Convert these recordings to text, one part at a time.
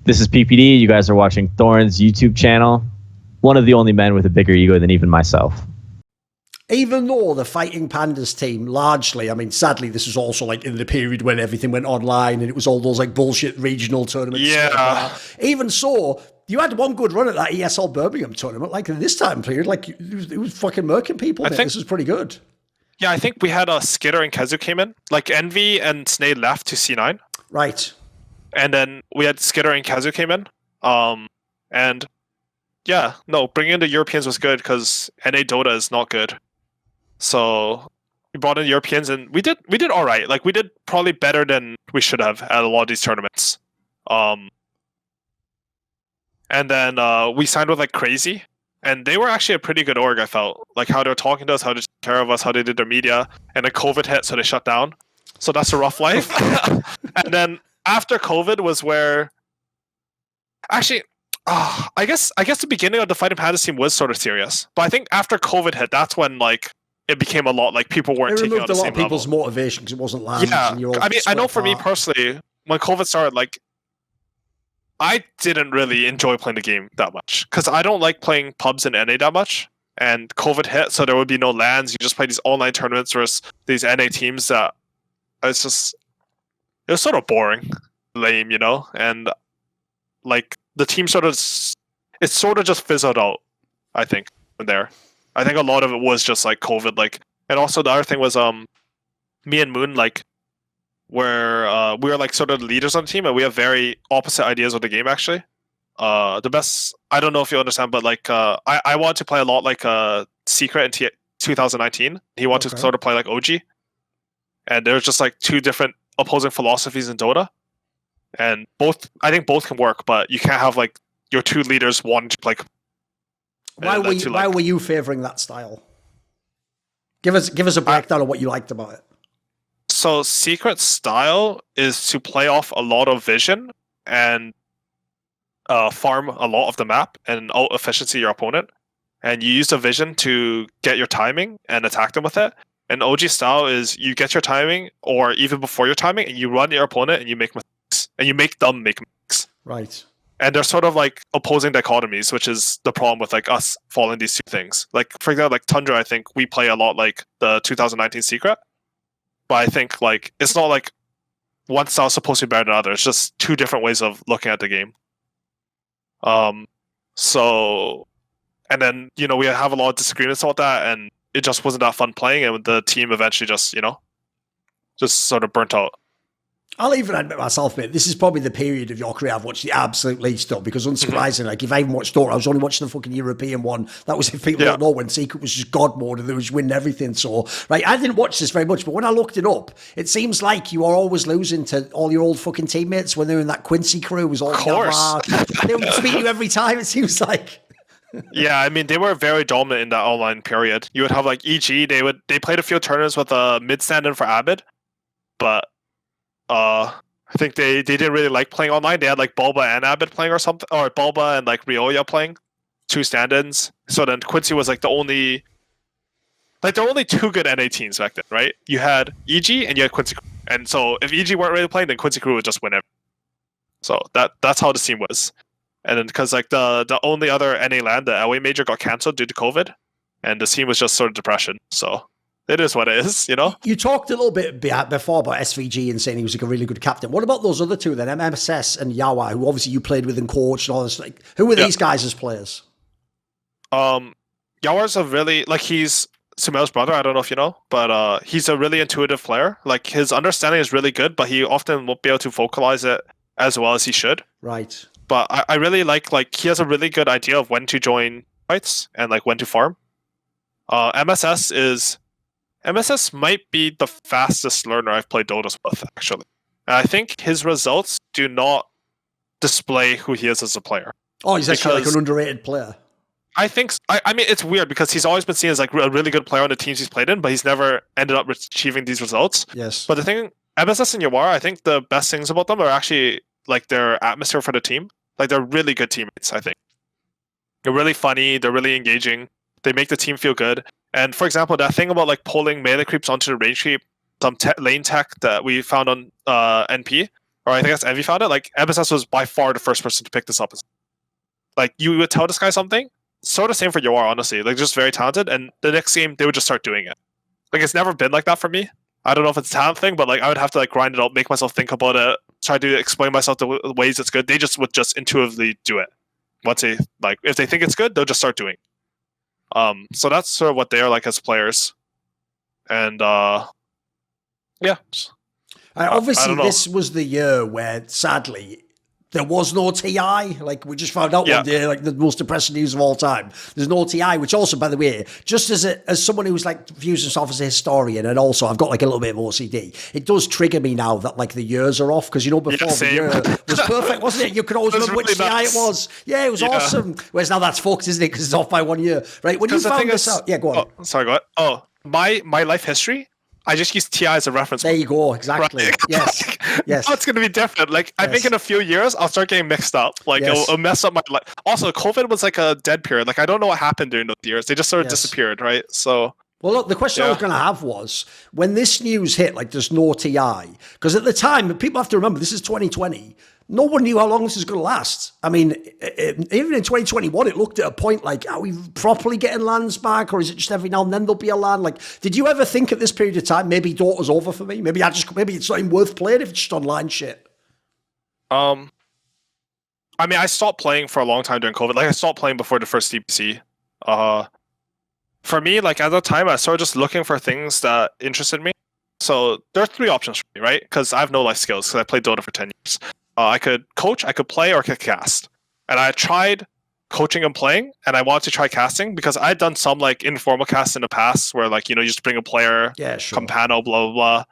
This is PPD. You guys are watching Thorin's YouTube channel. One of the only men with a bigger ego than even myself. Even though the Fighting Pandas team largely, I mean, sadly, this was also like in the period when everything went online and it was all those like bullshit regional tournaments. Yeah. Even so, you had one good run at that ESL Birmingham tournament. Like in this time period, like it was fucking murking people. I think this was pretty good. Yeah, I think we had a Skiter and Kezu came in. Like Envy and Snade left to C9. Right. And then we had Skiter and Kezu came in. And yeah, no, bringing in the Europeans was good because NA Dota is not good. So we brought in Europeans and we did all right. Like we did probably better than we should have at a lot of these tournaments. And then we signed with like Crazy. And they were actually a pretty good org, I felt. Like how they were talking to us, how they took care of us, how they did their media. And then COVID hit, so they shut down. So that's a rough life. And then after COVID was where... Actually, I guess the beginning of the Fighting Pandas team was sort of serious. But I think after COVID hit, that's when like it became a lot like people weren't taking it on the same level. It removed a lot of people's motivation because it wasn't land. Yeah, And I mean, I know for me personally, when COVID started, like I didn't really enjoy playing the game that much because I don't like playing pubs in NA that much. And COVID hit, so there would be no LANs. You just play these online tournaments versus these NA teams that it was sort of boring, lame, you know. And like the team sort of just fizzled out. I think from there. I think a lot of it was just like COVID, like, and also the other thing was me and Moon like. Where we are like sort of the leaders on the team and we have very opposite ideas of the game actually. The best, I don't know if you understand, but like I want to play a lot like Secret in 2019. He wanted to sort of play like OG. And there's just like two different opposing philosophies in Dota. And I think both can work, but you can't have like your two leaders wanting to play. Why were you favoring that style? Give us a breakdown of what you liked about it. So Secret style is to play off a lot of vision and farm a lot of the map and out efficiency your opponent. And you use the vision to get your timing and attack them with it. And OG style is you get your timing or even before your timing and you run your opponent and you make mistakes. And you make them make mistakes. Right. And they're sort of like opposing dichotomies, which is the problem with like us following these two things. Like for example, like Tundra, I think we play a lot like the 2019 Secret. But I think like it's not like one style is supposed to be better than the other. It's just two different ways of looking at the game. So, and then you know we have a lot of disagreements about that, and it just wasn't that fun playing, and the team eventually just sort of burnt out. I'll even admit myself, mate, this is probably the period of your career I've watched the absolute least of, because unsurprisingly, like if I even watched Dota, I was only watching the fucking European one. That was if people don't know, when Secret was just God mode and they was winning everything. So, right, I didn't watch this very much, but when I looked it up, it seems like you are always losing to all your old fucking teammates when they're in that Quincy Crew. Was all of course. They would beat you every time, it seems like. Yeah, I mean they were very dominant in that online period. You would have like EG, they played a few tournaments with a mid stand-in for Abid, but I think they didn't really like playing online. They had like Bulba and Abid playing or something, or Bulba and like Ryoya playing, two stand-ins. So then Quincy was like there were only two good NA teams back then, right? You had EG and you had Quincy Crew. And so if EG weren't really playing, then Quincy Crew would just win it. So that's how the team was. And then because like the only other NA LAN, the LA major got cancelled due to COVID, and the team was just sort of depression. So it is what it is, you know? You talked a little bit before about SVG and saying he was like a really good captain. What about those other two then, MSS and YawaR, who obviously you played with and coached and all this? Like, who were these guys as players? YawaR's a really, like, he's Sumel's brother, I don't know if you know, but he's a really intuitive player. Like, his understanding is really good, but he often won't be able to vocalize it as well as he should. Right. But I really like, he has a really good idea of when to join fights and, like, when to farm. MSS might be the fastest learner I've played Dota with, actually. And I think his results do not display who he is as a player. Oh, he's actually like an underrated player. I think, I mean, it's weird because he's always been seen as like a really good player on the teams he's played in, but he's never ended up achieving these results. Yes. But the thing, MSS and YawaR, I think the best things about them are actually like their atmosphere for the team. Like they're really good teammates, I think. They're really funny, they're really engaging, they make the team feel good. And for example, that thing about like pulling melee creeps onto the range creep, some lane tech that we found on NP or I think that's Envy found it. Like MSS was by far the first person to pick this up. Like you would tell this guy something, sort of same for YawaR, honestly. Like just very talented, and the next game they would just start doing it. Like it's never been like that for me. I don't know if it's a talent thing, but like I would have to like grind it out, make myself think about it, try to explain myself the ways it's good. They just would just intuitively do it. Once they like, if they think it's good, they'll just start doing. So that's sort of what they are like as players, and yeah. Obviously, this was the year where sadly there was no TI. Like we just found out one day, like the most depressing news of all time. There's no TI, which also, by the way, just as someone who's like views himself as a historian, and also I've got like a little bit of OCD. It does trigger me now that like the years are off because you know before the year was perfect, wasn't it? You could always remember which TI it was. Yeah, it was awesome. Whereas now that's fucked, isn't it? Because it's off by 1 year, right? When you found this out, go on. Oh, sorry, go ahead. Oh, my life history. I just use TI as a reference. There you go. Exactly. Right? Yes. Yes. Now it's going to be different. Like, I think in a few years, I'll start getting mixed up. Like, it'll mess up my life. Also, COVID was like a dead period. Like, I don't know what happened during those years. They just sort of disappeared, right? So. Well, look, the question I was going to have was, when this news hit, like, there's no TI, because at the time, people have to remember, this is 2020. No one knew how long this is going to last. I mean, even in 2021, it looked at a point like, are we properly getting lands back, or is it just every now and then there'll be a land? Like, did you ever think at this period of time, maybe Dota's over for me? Maybe it's not even worth playing if it's just online shit. I mean, I stopped playing for a long time during COVID. Like, I stopped playing before the first DPC. For me, like at that time, I started just looking for things that interested me. So there are three options for me, right? Because I have no life skills because I played Dota for 10 years. I could coach, I could play, or I could cast. And I tried coaching and playing, and I wanted to try casting because I'd done some like informal casts in the past where like, you know, you just bring a player, Campano, blah, blah,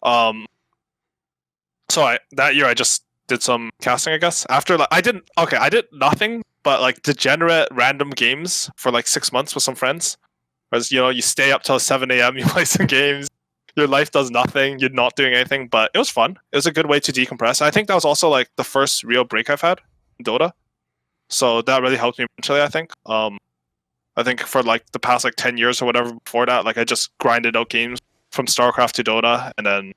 blah. So that year I just did some casting, I guess. After like, I did nothing but like degenerate random games for like 6 months with some friends. Whereas, you know, you stay up till 7 a.m., you play some games. Your life does nothing. You're not doing anything, but it was fun. It was a good way to decompress. I think that was also like the first real break I've had in Dota. So that really helped me mentally, I think. I think for like the past like 10 years or whatever before that, like I just grinded out games from StarCraft to Dota, and then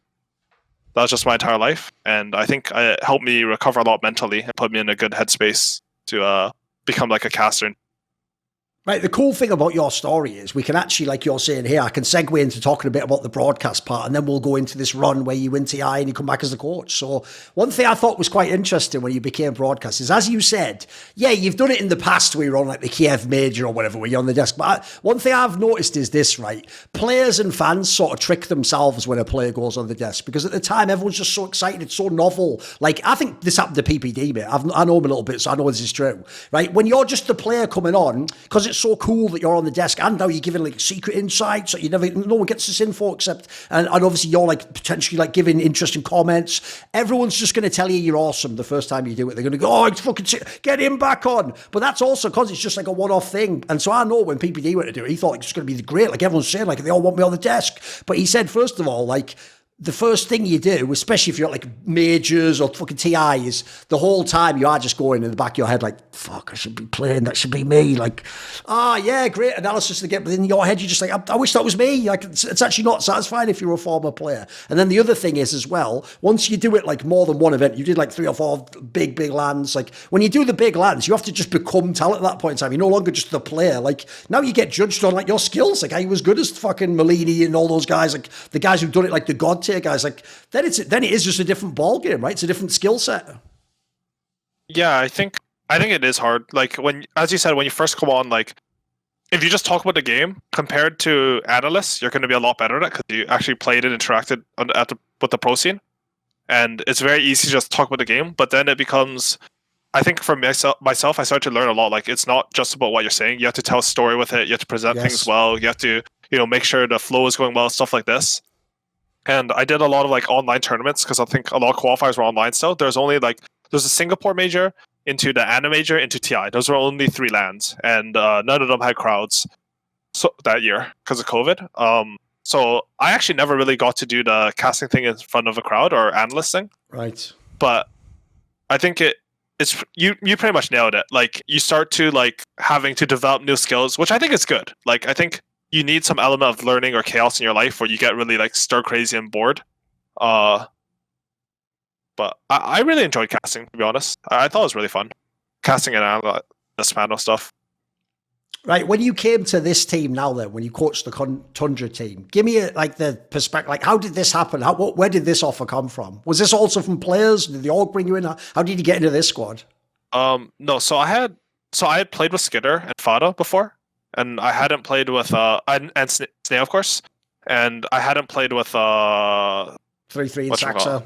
that was just my entire life. And I think it helped me recover a lot mentally and put me in a good headspace to become like a caster. Right, the cool thing about your story is we can actually, like you're saying here, I can segue into talking a bit about the broadcast part, and then we'll go into this run where you win TI and you come back as a coach. So one thing I thought was quite interesting when you became broadcast is, as you said, yeah, you've done it in the past where you're on like the Kiev Major or whatever, where you're on the desk. But one thing I've noticed is this, right? Players and fans sort of trick themselves when a player goes on the desk, because at the time, everyone's just so excited. It's so novel. Like, I think this happened to PPD, mate. I know him a little bit, so I know this is true, right? When you're just the player coming on, because it's so cool that you're on the desk, and now you're giving like secret insights that no one gets this info except, and obviously you're like potentially like giving interesting comments. Everyone's just going to tell you you're awesome the first time you do it. They're going to go, oh, it's fucking get him back on. But that's also because it's just like a one-off thing. And so I know when PPD went to do it, he thought it's going to be great. Like everyone's saying, like they all want me on the desk. But he said, first of all, like, the first thing you do, especially if you're at like majors or fucking TI, is the whole time you are just going in the back of your head like, fuck, I should be playing, that should be me. Like, yeah, great analysis to get, but in your head you're just like, I wish that was me. Like, it's actually not satisfying if you're a former player. And then the other thing is as well, once you do it like more than one event, you did like 3 or 4 big lands. Like when you do the big lands, you have to just become talent at that point in time. You're no longer just the player. Like now you get judged on like your skills. Like I was good as fucking Malini and all those guys, like the guys who've done it like the God tier guys, like then it is just a different ball game, right? It's a different skill set. Yeah, I think it is hard. Like when, as you said, when you first come on, like if you just talk about the game compared to analysts, you're going to be a lot better at it because you actually played it, interacted with the pro scene, and it's very easy to just talk about the game. But then it becomes, I think for myself, I started to learn a lot. Like it's not just about what you're saying. You have to tell a story with it. You have to present things well. You have to, make sure the flow is going well, stuff like this. And I did a lot of like online tournaments because I think a lot of qualifiers were online still. There's a Singapore major, into the Anna major, into TI. Those were only 3 lands, and none of them had crowds that year because of COVID. So I actually never really got to do the casting thing in front of a crowd or analyst thing. Right. But I think it's you pretty much nailed it. Like you start to like having to develop new skills, which I think is good. Like I think you need some element of learning or chaos in your life where you get really like stir crazy and bored. But I really enjoyed casting, to be honest. I thought it was really fun. Casting and this panel stuff. Right, when you came to this team now, then when you coached the Tundra team, give me the perspective. Like, how did this happen? Where did this offer come from? Was this also from players? Did the org bring you in? How did you get into this squad? No. So I had played with Skiter and Fada before, and I hadn't played with and Snea, of course, and I hadn't played with 3-3 and Saksa.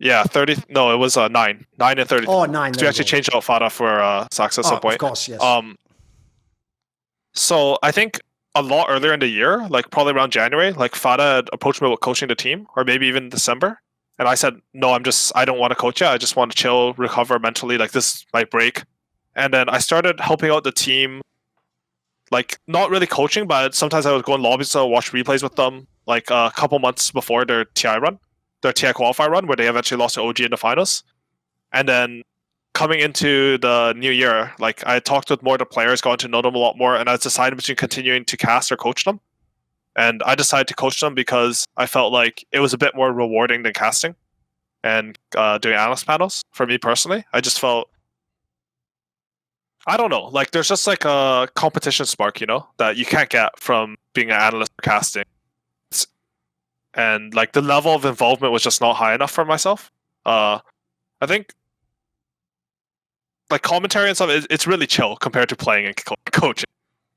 Yeah, 30. No, it was 9 and 30. Oh, 9. So we actually changed out Fada for Saksa at some point. Of course, yes. So I think a lot earlier in the year, like probably around January, like Fada had approached me with coaching the team, or maybe even December. And I said, no, I don't want to coach yet. I just want to chill, recover mentally. Like, this is my break. And then I started helping out the team, like not really coaching, but sometimes I would go in lobbies to watch replays with them, like a couple months before their TI qualifier run, where they eventually lost to OG in the finals. And then coming into the new year, like I talked with more of the players, got to know them a lot more, and I decided between continuing to cast or coach them. And I decided to coach them because I felt like it was a bit more rewarding than casting and doing analyst panels for me personally. I just felt, I don't know, like there's just like a competition spark, that you can't get from being an analyst or casting. And like the level of involvement was just not high enough for myself. I think like commentary and stuff, it's really chill compared to playing and coaching.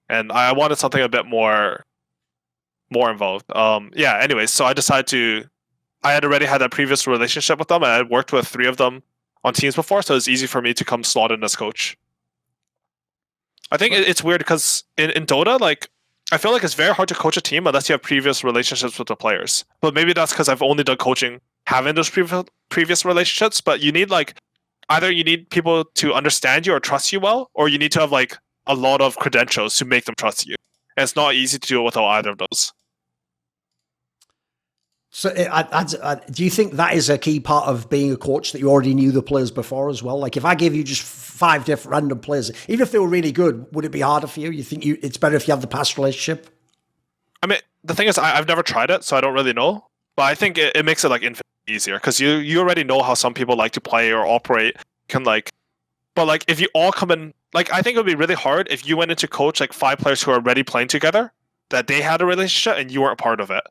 And I wanted something a bit more involved. Anyways, so I decided I had already had a previous relationship with them, and I had worked with 3 of them on teams before, so it was easy for me to come slot in as coach. I think it's weird because in Dota, like, I feel like it's very hard to coach a team unless you have previous relationships with the players. But maybe that's because I've only done coaching having those previous relationships, but you need like, either you need people to understand you or trust you well, or you need to have like a lot of credentials to make them trust you. And it's not easy to do without either of those. So do you think that is a key part of being a coach, that you already knew the players before as well? Like if I gave you just 5 different random players, even if they were really good, would it be harder for you? You think it's better if you have the past relationship? I mean, the thing is, I've never tried it, so I don't really know. But I think it makes it like infinitely easier because you already know how some people like to play or operate. But like if you all come in, like I think it would be really hard if you went into coach like 5 players who are already playing together, that they had a relationship and you weren't a part of it,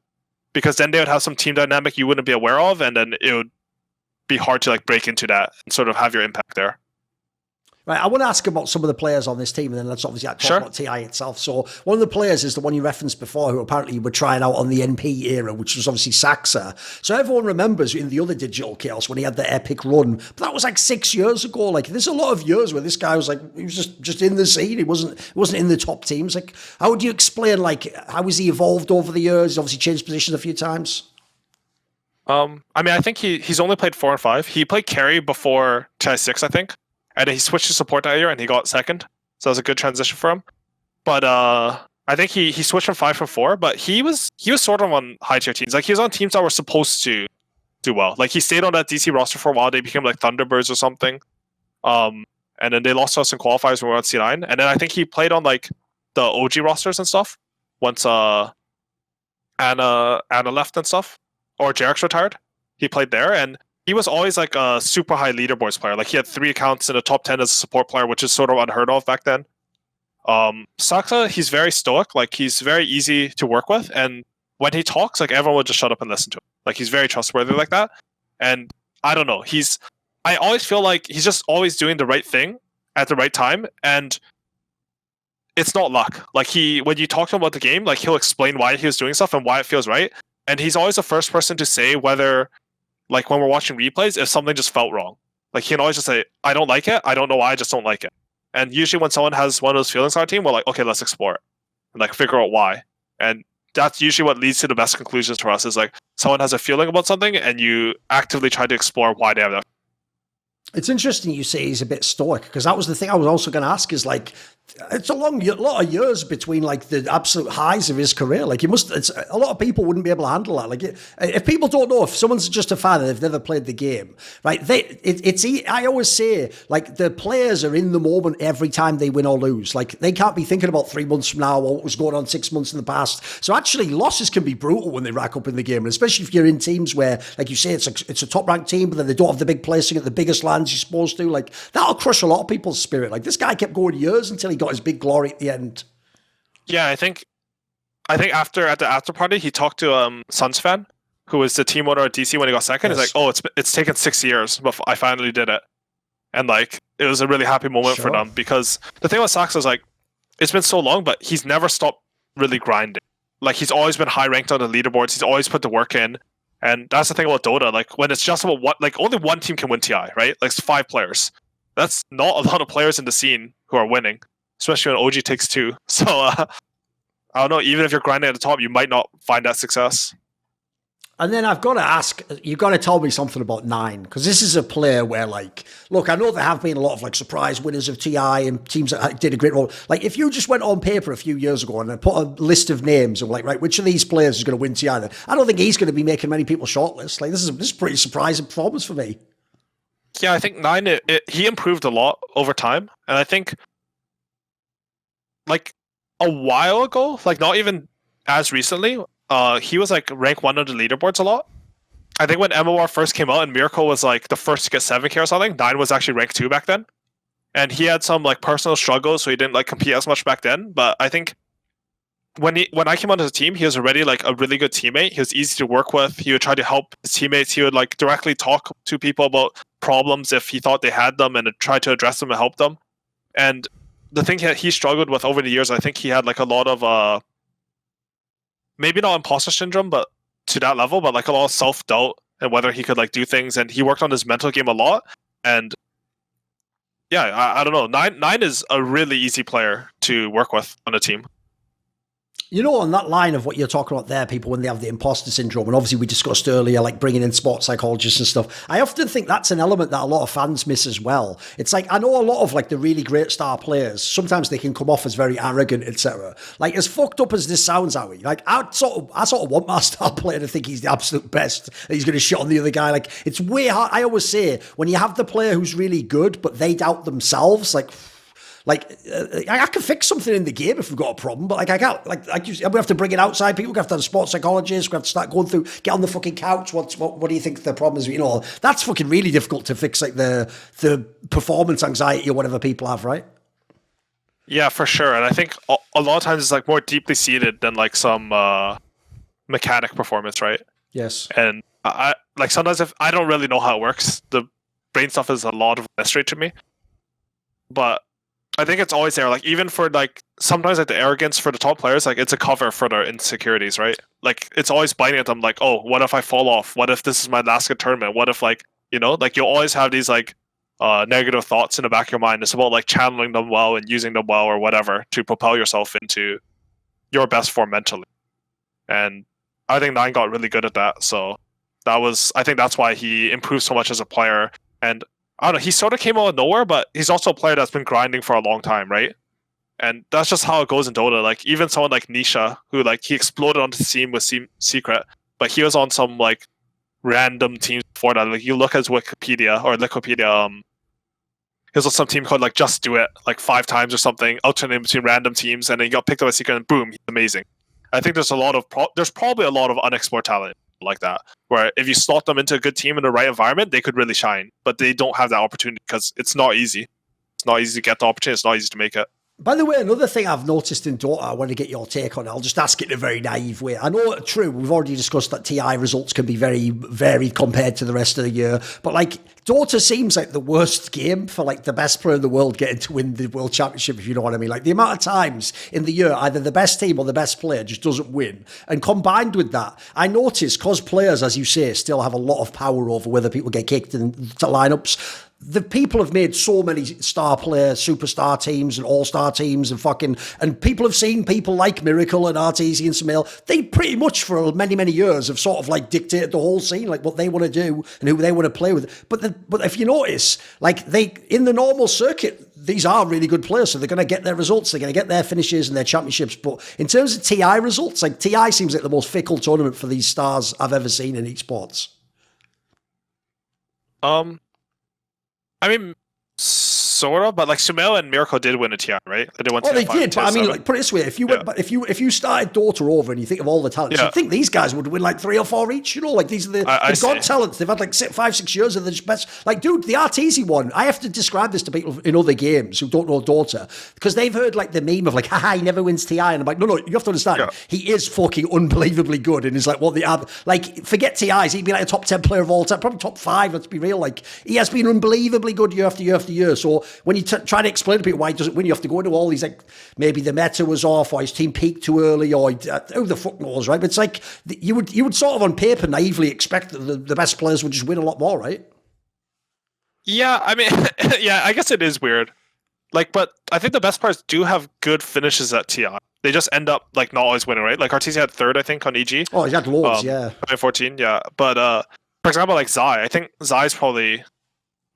because then they would have some team dynamic you wouldn't be aware of, and then it would be hard to like break into that and sort of have your impact there. Right, I want to ask about some of the players on this team, and then let's obviously talk about TI itself. So one of the players is the one you referenced before, who apparently you were trying out on the NP era, which was obviously Saksa. So everyone remembers in the other Digital Chaos when he had the epic run, but that was like 6 years ago. Like there's a lot of years where this guy was like, he was just in the scene. He wasn't in the top teams. Like, how would you explain like how has he evolved over the years? He's obviously changed positions a few times. I mean, I think he's only played 4 and 5. He played carry before TI 6, I think. And then he switched to support that year and he got second. So it was a good transition for him. But I think he switched from 5 from 4, but he was sort of on high tier teams. Like he was on teams that were supposed to do well. Like he stayed on that DC roster for a while. They became like Thunderbirds or something. And then they lost to us in qualifiers when we were on C9. And then I think he played on like the OG rosters and stuff once Anna left and stuff. Or Jarek's retired. He played there, and he was always like a super high leaderboards player. Like he had 3 accounts in the top 10 as a support player, which is sort of unheard of back then. Saksa, he's very stoic. Like he's very easy to work with, and when he talks, like everyone would just shut up and listen to him. Like he's very trustworthy like that. And I don't know. I always feel like he's just always doing the right thing at the right time, and it's not luck. Like when you talk to him about the game, like he'll explain why he was doing stuff and why it feels right. And he's always the first person to say whether, like when we're watching replays, if something just felt wrong. Like he can always just say, I don't like it. I don't know why. I just don't like it. And usually when someone has one of those feelings on our team, we're like, okay, let's explore it and like figure out why. And that's usually what leads to the best conclusions for us, is like someone has a feeling about something and you actively try to explore why they have that. It's interesting you say he's a bit stoic, because that was the thing I was also going to ask is like, it's a lot of years between like the absolute highs of his career. Like a lot of people wouldn't be able to handle that. Like if people don't know, if someone's just a fan and they've never played the game, right? I always say like the players are in the moment every time they win or lose. Like they can't be thinking about 3 months from now or what was going on 6 months in the past. So actually losses can be brutal when they rack up in the game. And especially if you're in teams where, like you say, it's a top ranked team, but then they don't have the big placing at the biggest lands you're supposed to. Like that'll crush a lot of people's spirit. Like this guy kept going years until he got his big glory at the end. Yeah, I think at the after party he talked to Suns fan, who was the team owner at DC when he got second. Yes. He's like, "Oh, it's taken 6 years, but I finally did it," and like it was a really happy moment for them, because the thing with Saksa is like it's been so long, but he's never stopped really grinding. Like he's always been high ranked on the leaderboards. He's always put the work in, and that's the thing about Dota. Like when it's just about only one team can win TI, right? Like it's 5 players. That's not a lot of players in the scene who are winning, especially when OG takes 2. So I don't know. Even if you're grinding at the top, you might not find that success. And then I've got to ask, you've got to tell me something about Nine, because this is a player where, like, look, I know there have been a lot of like surprise winners of TI and teams that did a great role. Like, if you just went on paper a few years ago and put a list of names of like, right, which of these players is going to win TI? Then I don't think he's going to be making many people shortlist. Like, this is a pretty surprising performance for me. Yeah, I think Nine he improved a lot over time, and I think like a while ago, like not even as recently, he was like rank 1 on the leaderboards a lot. I think when MOR first came out and Miracle was like the first to get 7K or something, Nine was actually rank 2 back then. And he had some like personal struggles, so he didn't like compete as much back then. But I think when I came onto the team, he was already like a really good teammate. He was easy to work with. He would try to help his teammates. He would like directly talk to people about problems if he thought they had them and try to address them and help them. And the thing that he struggled with over the years, I think he had like a lot of maybe not imposter syndrome, but to that level, but like a lot of self-doubt and whether he could like do things. And he worked on his mental game a lot. And yeah, I don't know. Nine is a really easy player to work with on a team. You know, on that line of what you're talking about there, people when they have the imposter syndrome, and obviously we discussed earlier, like bringing in sports psychologists and stuff, I often think that's an element that a lot of fans miss as well. It's like, I know a lot of like the really great star players, sometimes they can come off as very arrogant, etc. Like, as fucked up as this sounds, Howie, like I sort of want my star player to think he's the absolute best, that he's going to shit on the other guy. Like, it's way hard. I always say, when you have the player who's really good, but they doubt themselves, I can fix something in the game if we've got a problem, but like I can't. We have to bring it outside. People have to have a sports psychologist. We have to start going through, get on the fucking couch. What do you think the problem is? You know, that's fucking really difficult to fix. Like the performance anxiety or whatever people have, right? Yeah, for sure. And I think a lot of times it's like more deeply seated than like some mechanic performance, right? Yes. And I like sometimes if I don't really know how it works, the brain stuff is a lot of mystery to me. But I think it's always there. Like even for like sometimes like the arrogance for the top players, like it's a cover for their insecurities, right? Like it's always biting at them. Like, oh, what if I fall off? What if this is my last good tournament? What if like like you'll always have these like negative thoughts in the back of your mind. It's about like channeling them well and using them well or whatever to propel yourself into your best form mentally. And I think Nine got really good at that. So I think that's why he improved so much as a player. And I don't know, he sort of came out of nowhere, but he's also a player that's been grinding for a long time, right? And that's just how it goes in Dota. Like even someone like Nisha, who like he exploded onto the scene with Secret, but he was on some like random teams before that. Like you look at his Wikipedia or Wikipedia, he was on some team called like Just Do It like 5 times or something, alternating between random teams, and then he got picked up by Secret and boom, he's amazing. I think there's there's probably a lot of unexplored talent like that, where if you slot them into a good team in the right environment, they could really shine, but they don't have that opportunity because it's not easy. It's not easy to get the opportunity. It's not easy to make it. By the way, another thing I've noticed in Dota, I want to get your take on it. I'll just ask it in a very naive way. I know, true, we've already discussed that TI results can be very varied compared to the rest of the year, but like Dota seems like the worst game for like the best player in the world getting to win the World Championship, if you know what I mean. Like the amount of times in the year, either the best team or the best player just doesn't win. And combined with that, I notice because players, as you say, still have a lot of power over whether people get kicked into lineups, the people have made so many star player, superstar teams and all-star teams and people have seen people like Miracle and RTZ and Sumail. They pretty much for many, many years have sort of like dictated the whole scene, like what they want to do and who they want to play with. But if you notice, like in the normal circuit, these are really good players, so they're going to get their results, they're going to get their finishes and their championships. But in terms of TI results, like TI seems like the most fickle tournament for these stars I've ever seen in esports. I mean, sort of, but like Sumail and Miracle did win a TI, right? They did one. Well, they did, but I mean, like, put it this way: if you went, if you started Dota over and you think of all the talents, you'd think these guys would win like 3 or 4 each. You know, like these are the god talents. They've had like 5, 6 years of the best. Like, dude, the RTZ one. I have to describe this to people in other games who don't know Dota because they've heard like the meme of like, haha, he never wins TI, and I'm like, no, you have to understand, he is fucking unbelievably good, and he's like, what like, forget TIs, he'd be like a top 10 player of all time, probably top 5. Let's be real. Like, he has been unbelievably good year after year after year. So when you try to explain to people why he doesn't win, you have to go into all these, like, maybe the meta was off or his team peaked too early or who the fuck knows, right? But it's like you would sort of on paper naively expect that the best players would just win a lot more, right? Yeah, I mean, yeah, I guess it is weird. Like, but I think the best players do have good finishes at TI. They just end up like not always winning, right? Like RTZ had 3rd, I think, on EG. Oh, he had loads, 2014, yeah. But for example, like Zai, I think Zai's probably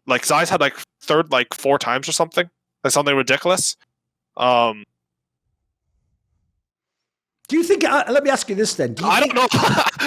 like Zai's had like 3rd like 4 times or something. Like something ridiculous. Do you think, let me ask you this then. I don't know.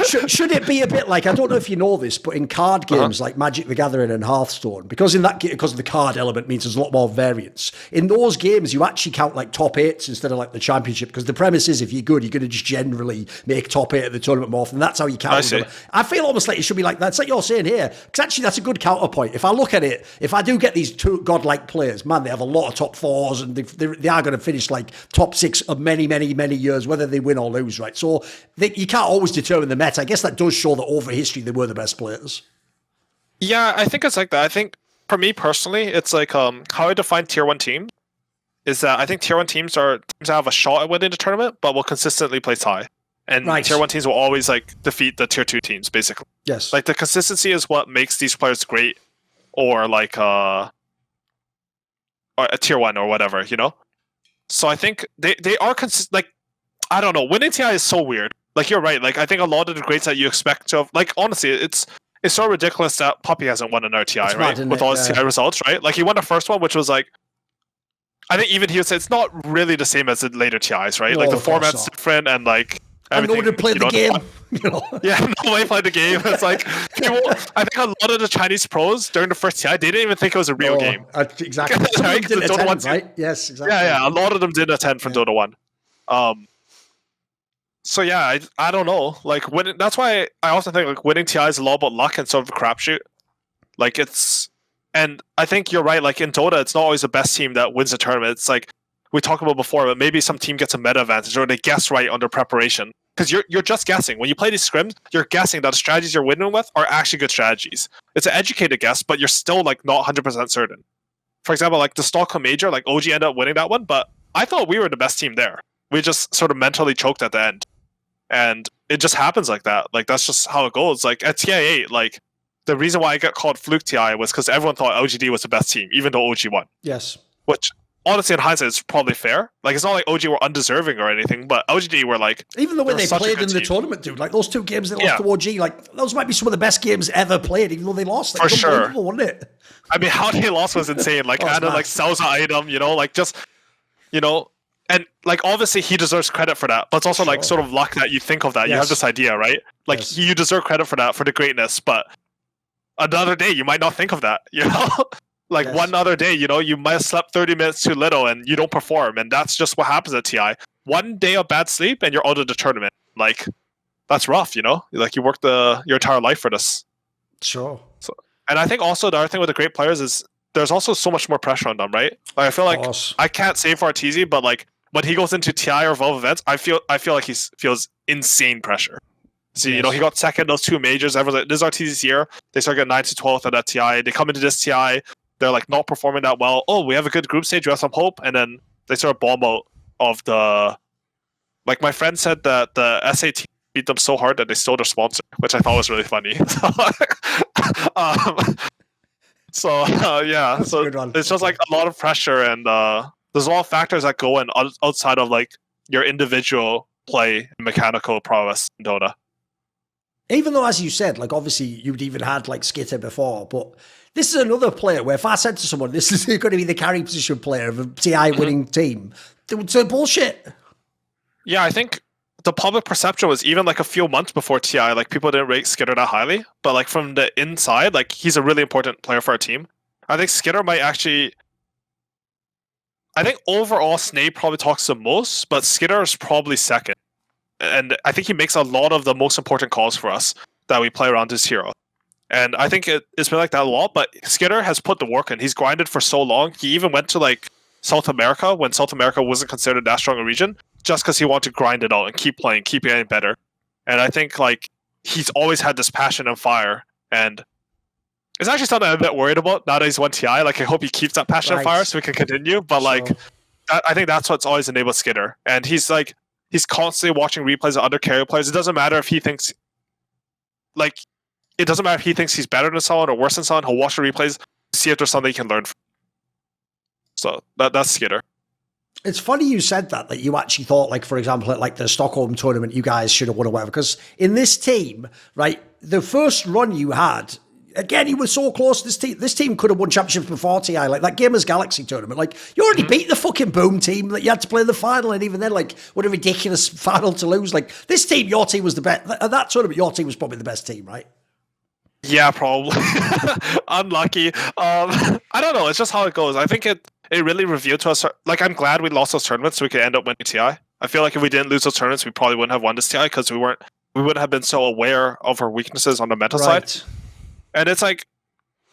should it be a bit like, I don't know if you know this, but in card games like Magic the Gathering and Hearthstone, because of the card element means there's a lot more variance. In those games, you actually count like top 8s instead of like the championship, because the premise is if you're good, you're going to just generally make top 8 of the tournament more often. That's how you count them. I feel almost like it should be like that. It's like you're saying here, because actually that's a good counterpoint. If I look at it, if I do get these 2 godlike players, man, they have a lot of top 4s and they are going to finish like top 6 of many, many, many years, whether they win or lose, right? So you can't always determine the meta. I guess that does show that over history they were the best players. Yeah, I think it's like that. I think for me personally, it's like how I define tier 1 teams is that I think tier 1 teams are teams that have a shot at winning the tournament, but will consistently place high. And tier 1 teams will always like defeat the tier 2 teams, basically. Yes. Like the consistency is what makes these players great, or like or a tier 1 or whatever, you know? So I think they are consistent. Like, I don't know. Winning TI is so weird. Like, you're right. Like, I think a lot of the greats that you expect to have, like, honestly, it's so ridiculous that Puppey hasn't won an RTI, right? With all his TI results, right? Like, he won the first one, which was like, I think even he would say it's not really the same as the later TIs, right? No, like, the format's different and, like, everything. I know to play the game. Yeah, no way play the game. It's like, people, I think a lot of the Chinese pros during the first TI, they didn't even think it was a real game. Exactly. Right? Didn't attend, right? Yes, exactly. Yeah, a lot of them did attend from Dota 1. So yeah, I don't know. Like winning, that's why I also think like winning TI is a lot about luck and sort of a crapshoot. Like and I think you're right. Like in Dota, it's not always the best team that wins the tournament. It's like we talked about before, but maybe some team gets a meta advantage or they guess right under preparation. Because you're just guessing. When you play these scrims, you're guessing that the strategies you're winning with are actually good strategies. It's an educated guess, but you're still like not 100% certain. For example, like the Stockholm Major, like OG ended up winning that one, but I thought we were the best team there. We just sort of mentally choked at the end. And it just happens like that. Like, that's just how it goes. Like, at TI8, like, the reason why I got called Fluke TI was because everyone thought OGD was the best team, even though OG won. Yes. Which, honestly, in hindsight, is probably fair. Like, it's not like OG were undeserving or anything, but OGD were, like... Even the way they played in the tournament, dude. Like, those 2 games they lost to OG, like, those might be some of the best games ever played, even though they lost. Like, for sure. Wasn't it? I mean, how they lost was insane. Like, added, like, Salsa item, you know? Like, just, you know... And, like, obviously he deserves credit for that, but it's also, like, sort of luck that you think of that. Yes. You have this idea, right? Like, you deserve credit for that, for the greatness, but another day you might not think of that, you know? Like, one other day, you know, you might have slept 30 minutes too little and you don't perform, and that's just what happens at TI. One day of bad sleep and you're out of the tournament. Like, that's rough, you know? Like, you worked your entire life for this. Sure. So, and I think also the other thing with the great players is there's also so much more pressure on them, right? Like, I feel like, I can't say for RTZ, but, like, when he goes into TI or Valve events, I feel like he feels insane pressure. See, you know, he got second those 2 majors. Everyone's like, this is RTZ's year. They start getting 9th to 12th at that TI. They come into this TI, they're like not performing that well. Oh, we have a good group stage, we have some hope, and then they sort of bomb out of the. Like my friend said that the SAT beat them so hard that they stole their sponsor, which I thought was really funny. So yeah, That's a so good one. it's just like a lot of pressure, and there's a lot of factors that go in outside of like your individual play and mechanical prowess in Dota. Even though, as you said, like obviously you'd even had like skiter before, but this is another player where if I said to someone, this is going to be the carry position player of a TI winning team, they would say bullshit. Yeah, I think the public perception was even like a few months before TI, like people didn't rate skiter that highly, but like from the inside, like he's a really important player for our team. I think skiter might actually. I think overall Snape probably talks the most, but skiter is probably second. And I think he makes a lot of the most important calls for us that we play around his hero. And I think it's been like that a lot, but skiter has put the work in. He's grinded for so long. He even went to like South America when South America wasn't considered that strong a region, just because he wanted to grind it out and keep playing, keep getting better. And I think like he's always had this passion and fire. And it's actually something I'm a bit worried about now that he's won TI. Like I hope he keeps that passion and fire so we can continue. But like I think that's what's always enabled skiter. And he's constantly watching replays of other carry players. It doesn't matter if he thinks he's better than someone or worse than someone. He'll watch the replays, see if there's something he can learn from. So that's skiter. It's funny you said that you actually thought, like, for example, at like the Stockholm tournament, you guys should have won or whatever. Because in this team, right, the first run you had, again, you were so close to this team. This team could have won championships before TI, like that Gamers Galaxy tournament. Like, you already beat the fucking Boom team that you had to play in the final, and even then, like, what a ridiculous final to lose. Like, this team, your team was the best. At that tournament, your team was probably the best team, right? Yeah, probably. Unlucky. I don't know. It's just how it goes. I think it really revealed to us. Like, I'm glad we lost those tournaments so we could end up winning TI. I feel like if we didn't lose those tournaments, we probably wouldn't have won this TI because we wouldn't have been so aware of our weaknesses on the mental side. And it's like,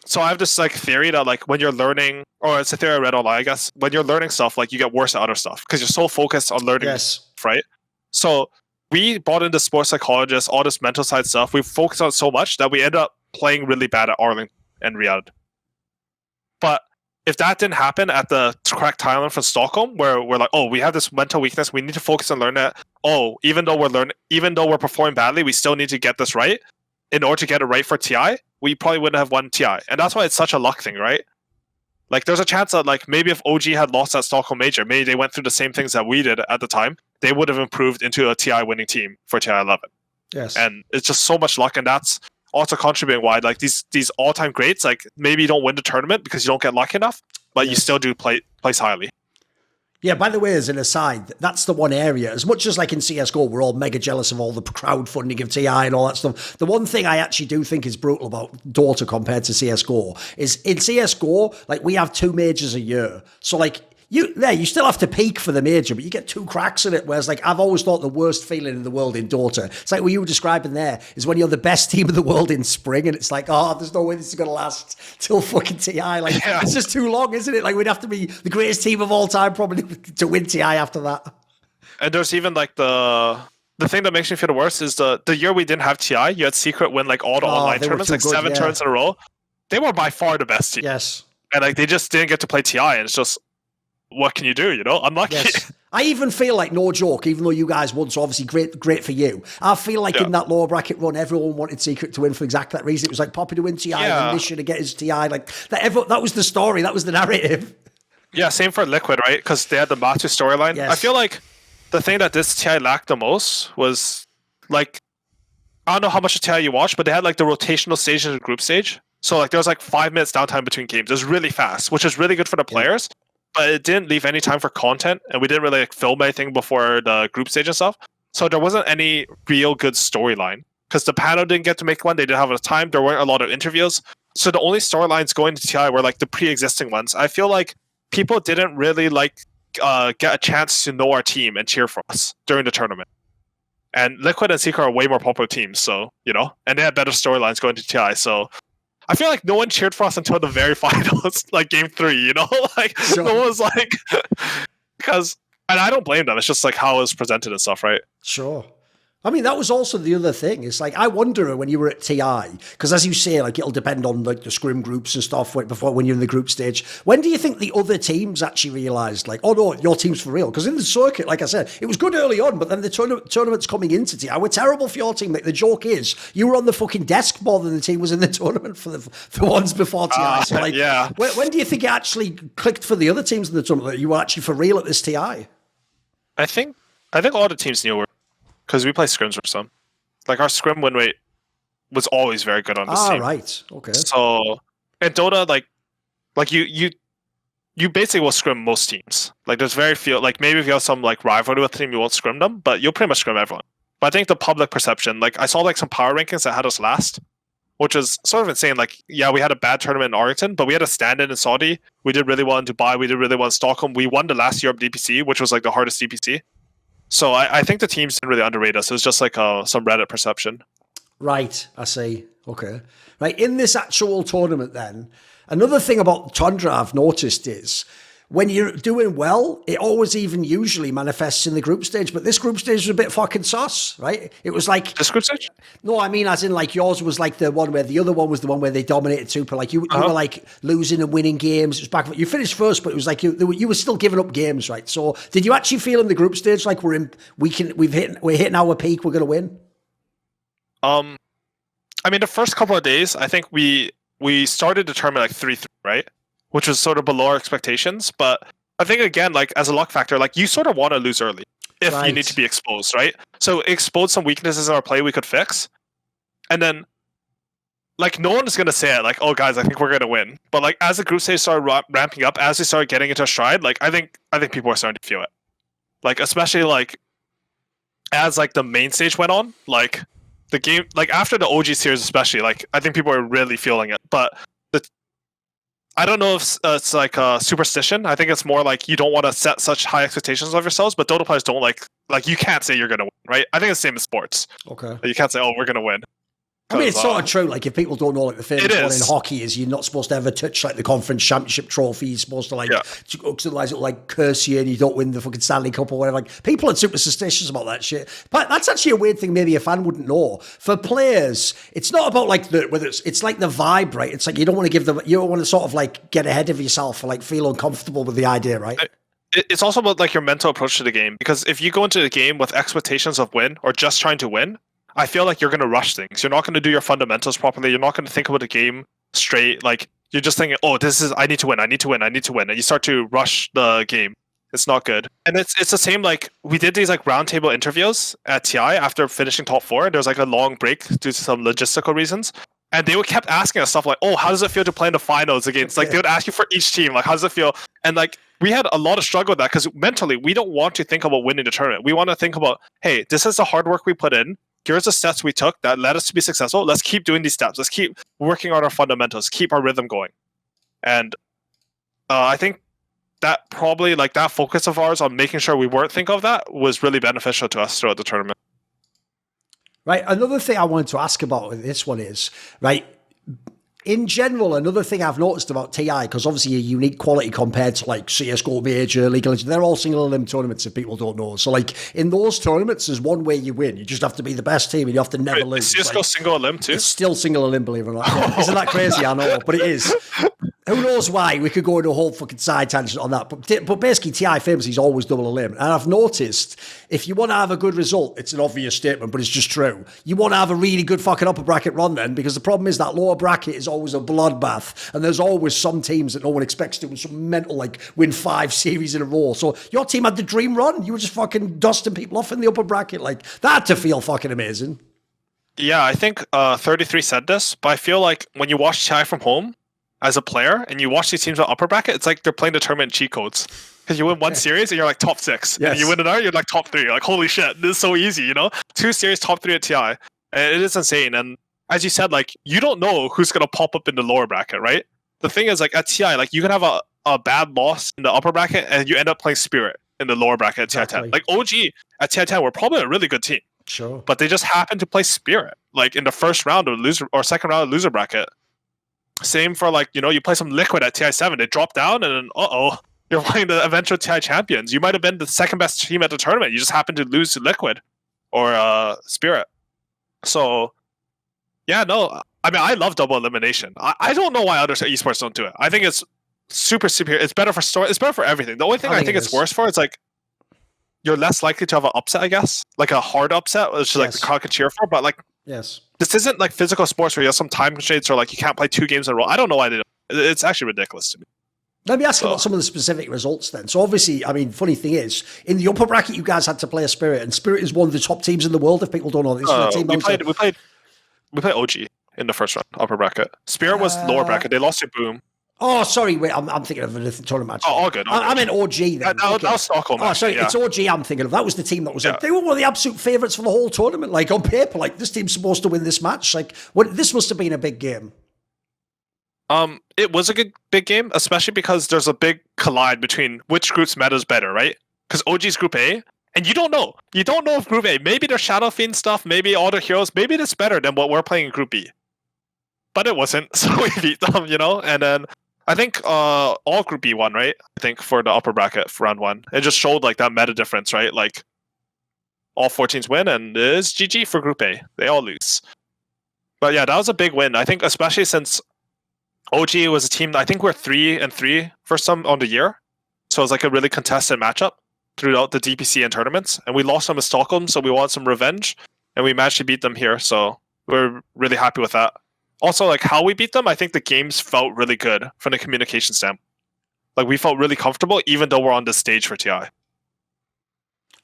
so I have this like theory that like when you're learning, or it's a theory I read online, I guess, when you're learning stuff, like you get worse at other stuff because you're so focused on learning, right? So we brought in the sports psychologists, all this mental side stuff. We focused on so much that we end up playing really bad at Arlington and Riyadh. But if that didn't happen at the correct timeline from Stockholm, where we're like, oh, we have this mental weakness, we need to focus on learning it. Oh, even though we're performing badly, we still need to get this right. In order to get it right for TI, we probably wouldn't have won TI. And that's why it's such a luck thing, right? Like, there's a chance that, like, maybe if OG had lost that Stockholm Major, maybe they went through the same things that we did at the time, they would have improved into a TI winning team for TI 11. Yes. And it's just so much luck, and that's also contributing why, like, these all-time greats, like, maybe you don't win the tournament because you don't get lucky enough, but you still do place highly. Yeah, by the way, as an aside, that's the one area, as much as like in CSGO, we're all mega jealous of all the crowdfunding of TI and all that stuff. The one thing I actually do think is brutal about Dota compared to CSGO is in CSGO, like we have 2 majors a year. So like you still have to peak for the major, but you get 2 cracks in it. Whereas like I've always thought the worst feeling in the world in Dota, it's like what you were describing there, is when you're the best team in the world in spring and it's like, oh, there's no way this is going to last till fucking TI. Like it's just too long, isn't it? Like we'd have to be the greatest team of all time probably to win TI after that. And there's even like the thing that makes me feel the worst is the year we didn't have TI, you had Secret win like all the online tournaments, like 7 turns in a row. They were by far the best team. Yes. And like they just didn't get to play TI, and it's just, what can you do, you know? Unlucky. Yes. I even feel like, no joke, even though you guys won, so obviously great for you. I feel like in that lower bracket run, everyone wanted Secret to win for exactly that reason. It was like Puppey to win TI and Mission to get his TI. Like that was the story. That was the narrative. Yeah, same for Liquid, right? Because they had the Matsu storyline. Yes. I feel like the thing that this TI lacked the most was, like, I don't know how much of TI you watched, but they had like the rotational stage and the group stage. So like there was like 5 minutes downtime between games. It was really fast, which is really good for the players. But it didn't leave any time for content, and we didn't really like film anything before the group stage and stuff. So there wasn't any real good storyline because the panel didn't get to make one. They didn't have enough time. There weren't a lot of interviews. So the only storylines going to TI were like the pre-existing ones. I feel like people didn't really like get a chance to know our team and cheer for us during the tournament. And Liquid and Secret are way more popular teams, so, you know, and they had better storylines going to TI. So I feel like no one cheered for us until the very finals, like game 3, you know? Like, no one was like, because, and I don't blame them. It's just like how it was presented and stuff, right? Sure. I mean, that was also the other thing. It's like, I wonder when you were at TI, because as you say, like it'll depend on like the scrim groups and stuff when you're in the group stage. When do you think the other teams actually realised, like, oh no, your team's for real? Because in the circuit, like I said, it was good early on, but then the tournaments coming into TI were terrible for your team. Like the joke is, you were on the fucking desk more than the team was in the tournament for the ones before TI. So like, yeah. when do you think it actually clicked for the other teams in the tournament that you were actually for real at this TI? I think a lot of teams knew because we play scrims for some. Like our scrim win rate was always very good on this team. Right. Okay. So in Dota, like you basically will scrim most teams. Like there's very few. Like maybe if you have some like rivalry with a team, you won't scrim them, but you'll pretty much scrim everyone. But I think the public perception, like I saw like some power rankings that had us last, which is sort of insane. Like yeah, we had a bad tournament in Arlington, but we had a stand-in in Saudi. We did really well in Dubai. We did really well in Stockholm. We won the last Europe DPC, which was like the hardest DPC. So I think the teams didn't really underrate us. It was just like some Reddit perception. Right, I see. Okay. Right, in this actual tournament then, another thing about Tundra I've noticed is when you're doing well, it always even usually manifests in the group stage, but this group stage was a bit fucking sus, right? It was like... This group stage? No, I mean as in like yours was like the one where the other one was the one where they dominated super. Like you were like losing and winning games. It was back... You finished first, but it was like you were still giving up games, right? So did you actually feel in the group stage like we're hitting our peak, we're going to win? I mean, the first couple of days, I think we started the tournament like 3-3, right? Which was sort of below our expectations. But I think, again, like as a luck factor, like you sort of want to lose early if you need to be exposed, right? So expose some weaknesses in our play we could fix. And then, like, no one is going to say it, like, oh, guys, I think we're going to win. But, like, as the group stage started ramping up, as we started getting into a stride, like, I think people are starting to feel it. Like, especially, like, as, like, the main stage went on, like, the game, like, after the OG series especially, like, I think people are really feeling it. But I don't know if it's like a superstition. I think it's more like you don't want to set such high expectations of yourselves, but Dota players don't like you can't say you're going to win, right? I think it's the same as sports. Okay. You can't say, oh, we're going to win. I mean, it's sort of true. Like, if people don't know, like, the famous one in hockey is you're not supposed to ever touch, like, the conference championship trophy. You're supposed to, like, otherwise it'll, like, curse you and you don't win the fucking Stanley Cup or whatever. Like, people are super suspicious about that shit. But that's actually a weird thing maybe a fan wouldn't know. For players, it's not about, like, whether it's like the vibe, right? It's like you don't want to sort of, like, get ahead of yourself or, like, feel uncomfortable with the idea, right? It's also about, like, your mental approach to the game. Because if you go into the game with expectations of win or just trying to win, I feel like you're going to rush things. You're not going to do your fundamentals properly. You're not going to think about the game straight. Like, you're just thinking, oh, I need to win. And you start to rush the game. It's not good. And it's the same, like, we did these, like, roundtable interviews at TI after finishing top 4. And there was, like, a long break due to some logistical reasons. And they kept asking us stuff like, oh, how does it feel to play in the finals against, like, they would ask you for each team, like, how does it feel? And, like, we had a lot of struggle with that because mentally, we don't want to think about winning the tournament. We want to think about, hey, this is the hard work we put in. Here's the steps we took that led us to be successful. Let's keep doing these steps. Let's keep working on our fundamentals, keep our rhythm going. And I think that probably, like, that focus of ours on making sure we weren't thinking of that was really beneficial to us throughout the tournament. Right. Another thing I wanted to ask about with this one is, right, in general, another thing I've noticed about TI, because obviously a unique quality compared to like CSGO Major, League of Legends, they're all single elim tournaments if people don't know. So like in those tournaments, there's one way you win. You just have to be the best team and you have to never lose. CSGO like, single elim too? It's still single elim, believe it or not. Yeah. Isn't that crazy? I know, but it is. Who knows why? We could go into a whole fucking side tangent on that. But basically, TI famously is always double elim. And I've noticed, if you want to have a good result, it's an obvious statement, but it's just true. You want to have a really good fucking upper bracket run then, because the problem is that lower bracket is always a bloodbath. And there's always some teams that no one expects to, with some mental, like, win 5 series in a row. So your team had the dream run. You were just fucking dusting people off in the upper bracket. Like, that had to feel fucking amazing. Yeah, I think 33 said this, but I feel like when you watch TI from home, as a player, and you watch these teams on upper bracket, it's like they're playing the tournament cheat codes. Because you win one series and you're like top 6. Yes. And you win another, you're like top 3. You're like, holy shit, this is so easy, you know? 2 series, top 3 at TI. And it is insane. And as you said, like, you don't know who's going to pop up in the lower bracket, right? The thing is, like, at TI, like, you can have a bad loss in the upper bracket and you end up playing Spirit in the lower bracket at TI 10. Like, OG at TI 10 were probably a really good team. Sure. But they just happened to play Spirit, like, in the first round of loser or second round of loser bracket. Same for, like, you know, you play some Liquid at TI 7, they drop down, and then, you're playing the eventual TI champions. You might have been the second best team at the tournament. You just happen to lose to Liquid. or Spirit. So yeah, no, I mean, I love double elimination. I don't know why other esports don't do it. I think it's super superior. It's better for story. It's better for everything. The only thing I think it's worse for is like you're less likely to have an upset, I guess, like a hard upset, which is like the crowd can cheer for. But like, this isn't like physical sports where you have some time constraints or like you can't play 2 games in a row. I don't know why they do it. It's actually ridiculous to me. Let me ask you about some of the specific results then. So obviously, I mean, funny thing is, in the upper bracket, you guys had to play a Spirit, and Spirit is one of the top teams in the world. If people don't know this, we played OG in the first round, upper bracket. Spirit was lower bracket. They lost to Boom. Oh, sorry, wait, I'm thinking of a different tournament match. Oh, all good. I meant OG then. That was Stockholm. Oh, sorry, it's OG I'm thinking of. That was the team that was like, they were one of the absolute favourites for the whole tournament. Like, on paper, like, this team's supposed to win this match. Like, this must have been a big game. It was a good big game, especially because there's a big collide between which group's meta is better, right? Because OG's Group A, and you don't know. You don't know if Group A, maybe their Shadow Fiend stuff, maybe all their heroes, maybe it's better than what we're playing in Group B. But it wasn't, so we beat them, you know? And then I think all Group B won, right? I think for the upper bracket for round 1. It just showed like that meta difference, right? Like all 4 teams win, and it's GG for Group A. They all lose. But yeah, that was a big win. I think especially since OG was a team, I think we're 3-3 for some on the year. So it was like a really contested matchup throughout the DPC and tournaments. And we lost them in Stockholm, so we want some revenge. And we managed to beat them here, so we're really happy with that. Also, like how we beat them, I think the games felt really good from the communication standpoint. Like we felt really comfortable, even though we're on this stage for TI.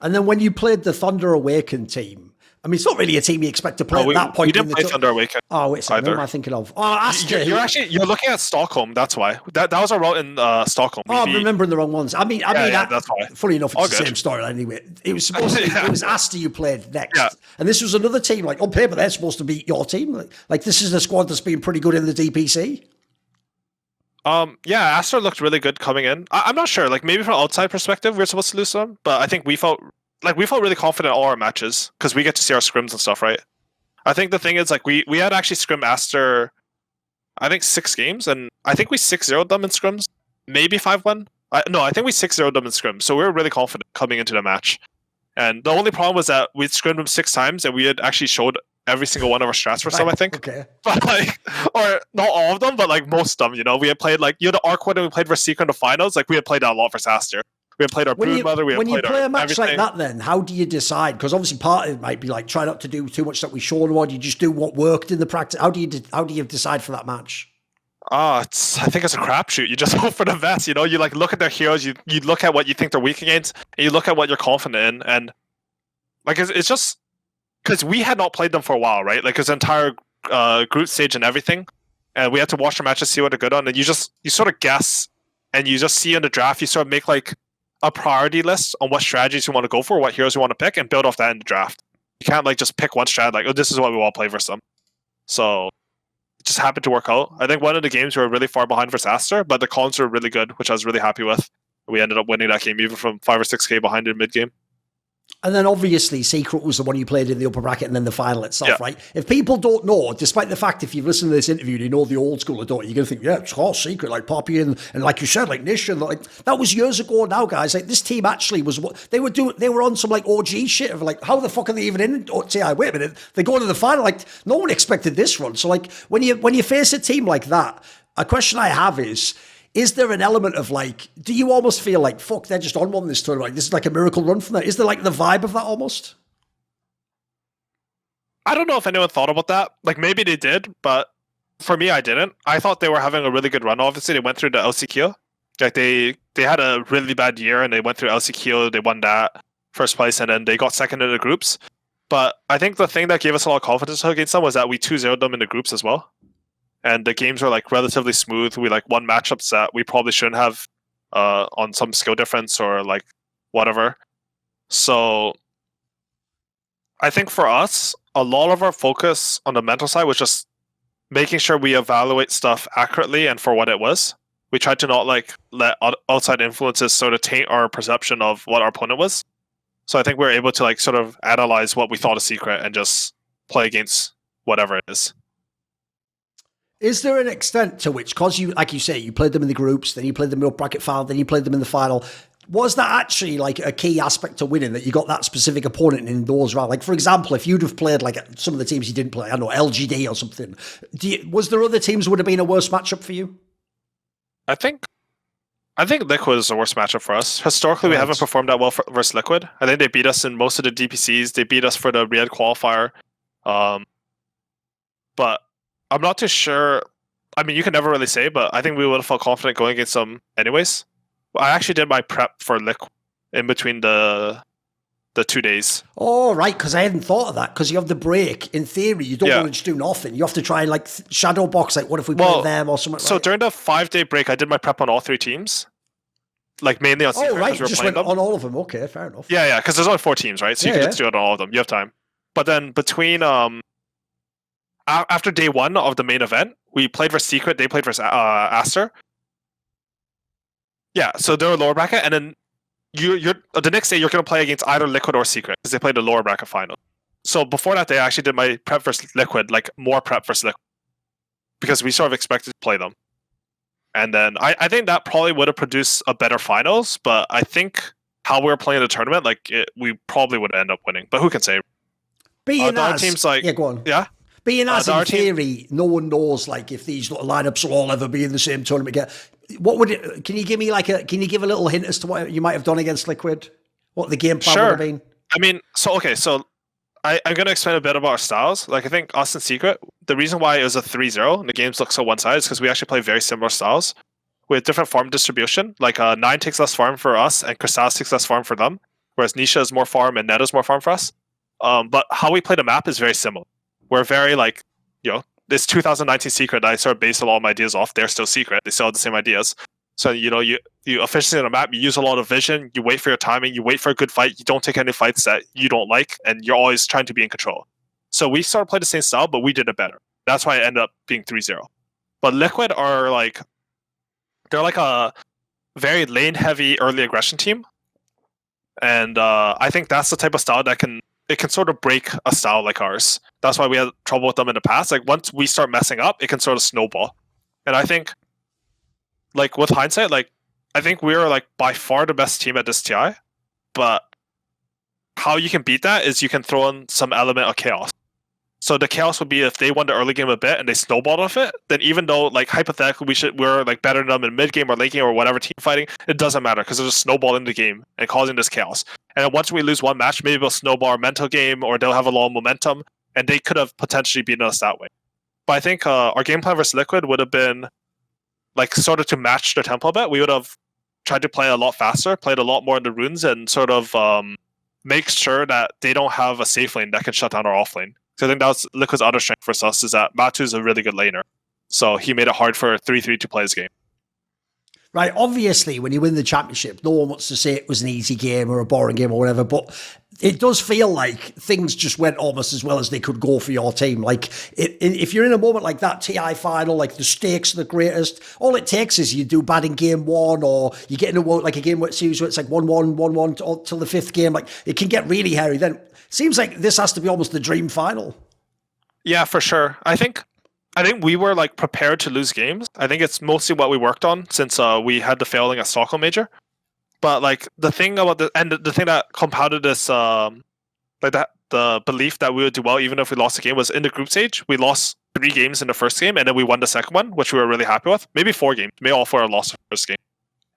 And then when you played the Thunder Awaken team, I mean, it's not really a team you expect to play at that point. We didn't play Thunder Awaken. Oh, wait a second, what am I thinking of? Oh, Aster. You're looking at Stockholm, that's why. That was our route in Stockholm. Oh, I'm remembering the wrong ones. I mean, that's why. Funny enough, it's the same story anyway. It was supposed to be, it was Aster you played next. Yeah. And this was another team, like on paper, they're supposed to beat your team. Like this is a squad that's been pretty good in the DPC. Yeah, Aster looked really good coming in. I'm not sure, like maybe from an outside perspective, we're supposed to lose them, but I think we felt really confident in all our matches because we get to see our scrims and stuff, right? I think the thing is, like, we had actually scrim Aster, I think 6 games, and I think we 6-0'd them in scrims, maybe 5-1. No, I think we 6-0'd them in scrims, so we were really confident coming into the match. And the only problem was that we'd scrimmed them 6 times, and we had actually showed every single one of our strats for some, I think. Okay. But like, or not all of them, but like most of them, you know, we had played like, the Arc one and we played for Secret in the finals, like we had played that a lot for Aster. We had played our Broodmother. When you play a match like that, then how do you decide? Because obviously, part of it might be like try not to do too much that we showed, or you just do what worked in the practice. How do you decide for that match? I think it's a crapshoot. You just hope for the best. You know, you like look at their heroes. You look at what you think they're weak against, and you look at what you're confident in, and like it's just because we had not played them for a while, right? Like his entire group stage and everything, and we had to watch the matches, see what they're good on, and you sort of guess, and you just see in the draft, you sort of make like a priority list on what strategies you want to go for, what heroes you want to pick, and build off that in the draft. You can't like just pick one strat like, oh, this is what we want to play versus them. So it just happened to work out. I think one of the games we were really far behind versus Aster, but the cons were really good, which I was really happy with. We ended up winning that game even from 5 or 6k behind in mid game. And then obviously Secret was the one you played in the upper bracket and then the final itself, right? If people don't know, despite the fact if you've listened to this interview and you know the old school of Dota, you're going to think, yeah, it's all Secret, like Puppey and like you said, like Nish, and like that was years ago now, guys. Like this team actually was what they were doing. They were on some like OG shit of like, how the fuck are they even in TI? Wait a minute, they go to the final. Like no one expected this run. So like when you face a team like that, a question I have is there an element of like, do you almost feel like, fuck, they're just on one this tournament? Like, this is like a miracle run from that. Is there like the vibe of that almost? I don't know if anyone thought about that. Like maybe they did, but for me, I didn't. I thought they were having a really good run. Obviously, they went through the LCQ. Like they had a really bad year and they went through LCQ. They won that first place and then they got second in the groups. But I think the thing that gave us a lot of confidence against them was that we 2-0'd them in the groups as well. And the games were like relatively smooth. We like won matchups that we probably shouldn't have on some skill difference or like whatever. So I think for us, a lot of our focus on the mental side was just making sure we evaluate stuff accurately and for what it was. We tried to not like let outside influences sort of taint our perception of what our opponent was. So I think we were able to like sort of analyze what we thought a secret and just play against whatever it is. Is there an extent to which, because you, like you say, you played them in the groups, then you played them in the bracket final, then you played them in the final, Was that actually like a key aspect to winning, that you got that specific opponent in those rounds? Like, for example, if you'd have played like some of the teams you didn't play, I don't know, LGD or something, was there other teams would have been a worse matchup for you? I think Liquid is the worst matchup for us. Historically, we haven't performed that well versus Liquid. I think they beat us in most of the DPCs. They beat us for the Riyadh qualifier. But I'm not too sure. I mean, you can never really say, but I think we would have felt confident going against them anyways. I actually did my prep for Liquid in between the 2 days. Oh, right, because I hadn't thought of that. Because you have the break. In theory, you don't want to just do nothing. You have to try and like shadow box. Like, what if we play them or something? So during the 5-day break, I did my prep on all 3 teams. Like mainly on Secret. Oh, right, we just went on all of them. Okay, fair enough. Yeah, because there's only 4 teams, right? So you can just do it on all of them. You have time. But then between after day 1 of the main event, we played versus Secret. They played versus Aster. Yeah, so they're a lower bracket, and then you're the next day you're going to play against either Liquid or Secret because they played the lower bracket final. So before that day, I actually did my prep versus Liquid, like more prep versus Liquid, because we sort of expected to play them. And then I think that probably would have produced a better finals, but I think how we were playing the tournament, we probably would end up winning. But who can say? Being our teams like go on. Yeah. Being as in theory, no one knows like if these little lineups will all ever be in the same tournament again. What would it? Can you give me can you give a little hint as to what you might have done against Liquid? What the game plan would have been? I mean, so I'm going to explain a bit about our styles. Like, I think us and Secret, the reason why it was a 3-0 and the games look so one-sided is because we actually play very similar styles with different farm distribution. Like, Nine takes less farm for us and Kurtis takes less farm for them, whereas Nisha is more farm and Neta is more farm for us. But how we play the map is very similar. We're very, this 2019 Secret that I sort of based a lot of my ideas off. They're still Secret. They still have the same ideas. So, you efficiency on the map, you use a lot of vision, you wait for your timing, you wait for a good fight, you don't take any fights that you don't like, and you're always trying to be in control. So we sort of played the same style, but we did it better. That's why it ended up being 3-0. But Liquid are they're like a very lane-heavy early aggression team. And I think that's the type of style that can sort of break a style like ours. That's why we had trouble with them in the past. Like, once we start messing up, it can sort of snowball. And I think, with hindsight, I think we're by far the best team at this TI, but how you can beat that is you can throw in some element of chaos. So the chaos would be if they won the early game a bit and they snowballed off it, then even though hypothetically we're better than them in mid game or late game or whatever team fighting, it doesn't matter because they're just snowballing the game and causing this chaos. And then once we lose one match, maybe they'll snowball our mental game or they'll have a long momentum, and they could have potentially beaten us that way. But I think our game plan versus Liquid would have been sort of to match their tempo a bit. We would have tried to play a lot faster, played a lot more in the runes, and sort of make sure that they don't have a safe lane that can shut down our off lane. So I think that's Liquid's other strength for us, is that Matu is a really good laner. So he made it hard for 3-3 to play his game. Right, obviously, when you win the championship, no one wants to say it was an easy game or a boring game or whatever, but it does feel like things just went almost as well as they could go for your team. If you're in a moment like that TI final, the stakes are the greatest, all it takes is you do bad in game 1, or you get into a game series where it's 1-1, 1-1 till the 5th game. It can get really hairy. Then it seems like this has to be almost the dream final. Yeah, for sure. I think we were prepared to lose games. I think it's mostly what we worked on since we had the failing at Stockholm Major. But the thing about the thing that compounded this the belief that we would do well even if we lost the game was in the group stage. We lost 3 games in the first game and then we won the second one, which we were really happy with. Maybe 4 games. Maybe all 4 lost the first game.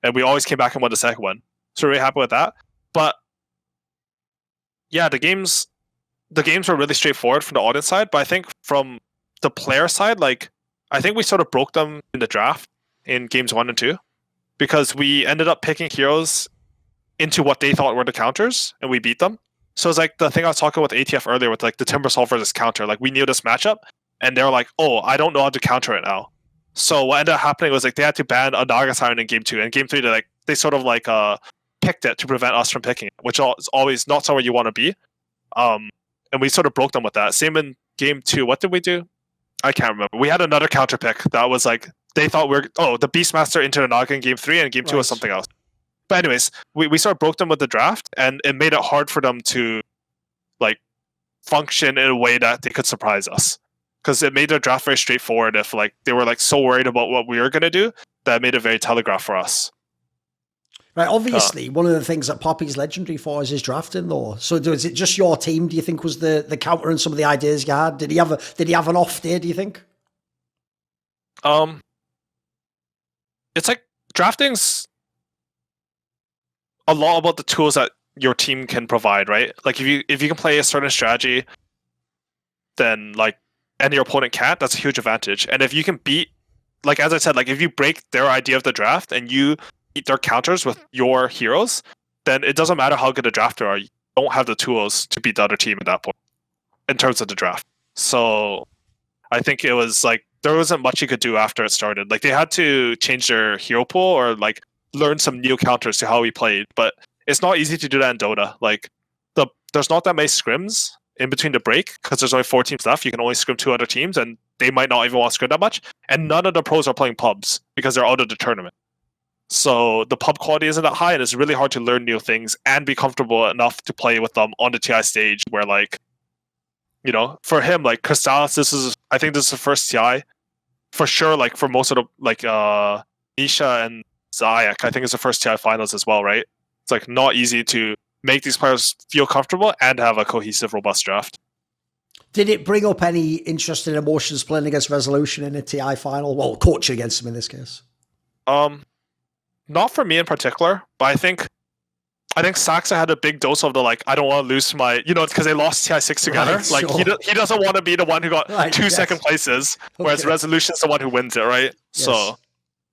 And we always came back and won the second one. So we're really happy with that. But yeah, the games were really straightforward from the audience side, but I think from the player side, I think we sort of broke them in the draft in games 1 and 2 because we ended up picking heroes into what they thought were the counters and we beat them. So it's the thing I was talking with ATF earlier with the Timbersaw versus counter. We knew this matchup and they were like, oh, I don't know how to counter it now. So what ended up happening was they had to ban a Naga Siren in game 2, and game 3 they sort of picked it to prevent us from picking it, which is always not somewhere you want to be. And we sort of broke them with that. Same in game 2. What did we do? I can't remember. We had another counter pick that was they thought the Beastmaster into the Naga in game 3 and game 2 was something else. But anyways, we sort of broke them with the draft, and it made it hard for them to function in a way that they could surprise us. Because it made their draft very straightforward if they were so worried about what we were going to do that it made it very telegraphed for us. Right, obviously, one of the things that Puppey's legendary for is his drafting, though. So, is it just your team? Do you think was the counter and some of the ideas you had? Did he have an off day? Do you think? It's like drafting's a lot about the tools that your team can provide, right? Like if you can play a certain strategy, then like and your opponent can't, that's a huge advantage. And if you can beat, like as I said, like if you break their idea of the draft and you beat their counters with your heroes, then it doesn't matter how good a drafter are. You don't have the tools to beat the other team at that point in terms of the draft. So I think it was like there wasn't much you could do after it started. Like they had to change their hero pool or like learn some new counters to how we played, but it's not easy to do that in Dota. Like there's not that many scrims in between the break because there's only 4 teams left. You can only scrim 2 other teams, and they might not even want to scrim that much. And none of the pros are playing pubs because they're out of the tournament. So the pub quality isn't that high, and it's really hard to learn new things and be comfortable enough to play with them on the TI stage. Where like, you know, for him, like Crystallis, I think this is the first TI for sure. Like for most of the like Nisha and Zayak, I think it's the first TI finals as well, right? It's like not easy to make these players feel comfortable and have a cohesive, robust draft. Did it bring up any interesting emotions playing against Resolution in a TI final? Well, coaching against them in this case. Not for me in particular, but I think Saksa had a big dose of the like, I don't want to lose to my, you know, it's because they lost TI6 together. Right, like sure. he doesn't want to be the one who got Right, 2 yes. second places, whereas Okay. Resolution's the one who wins it, right? Yes. So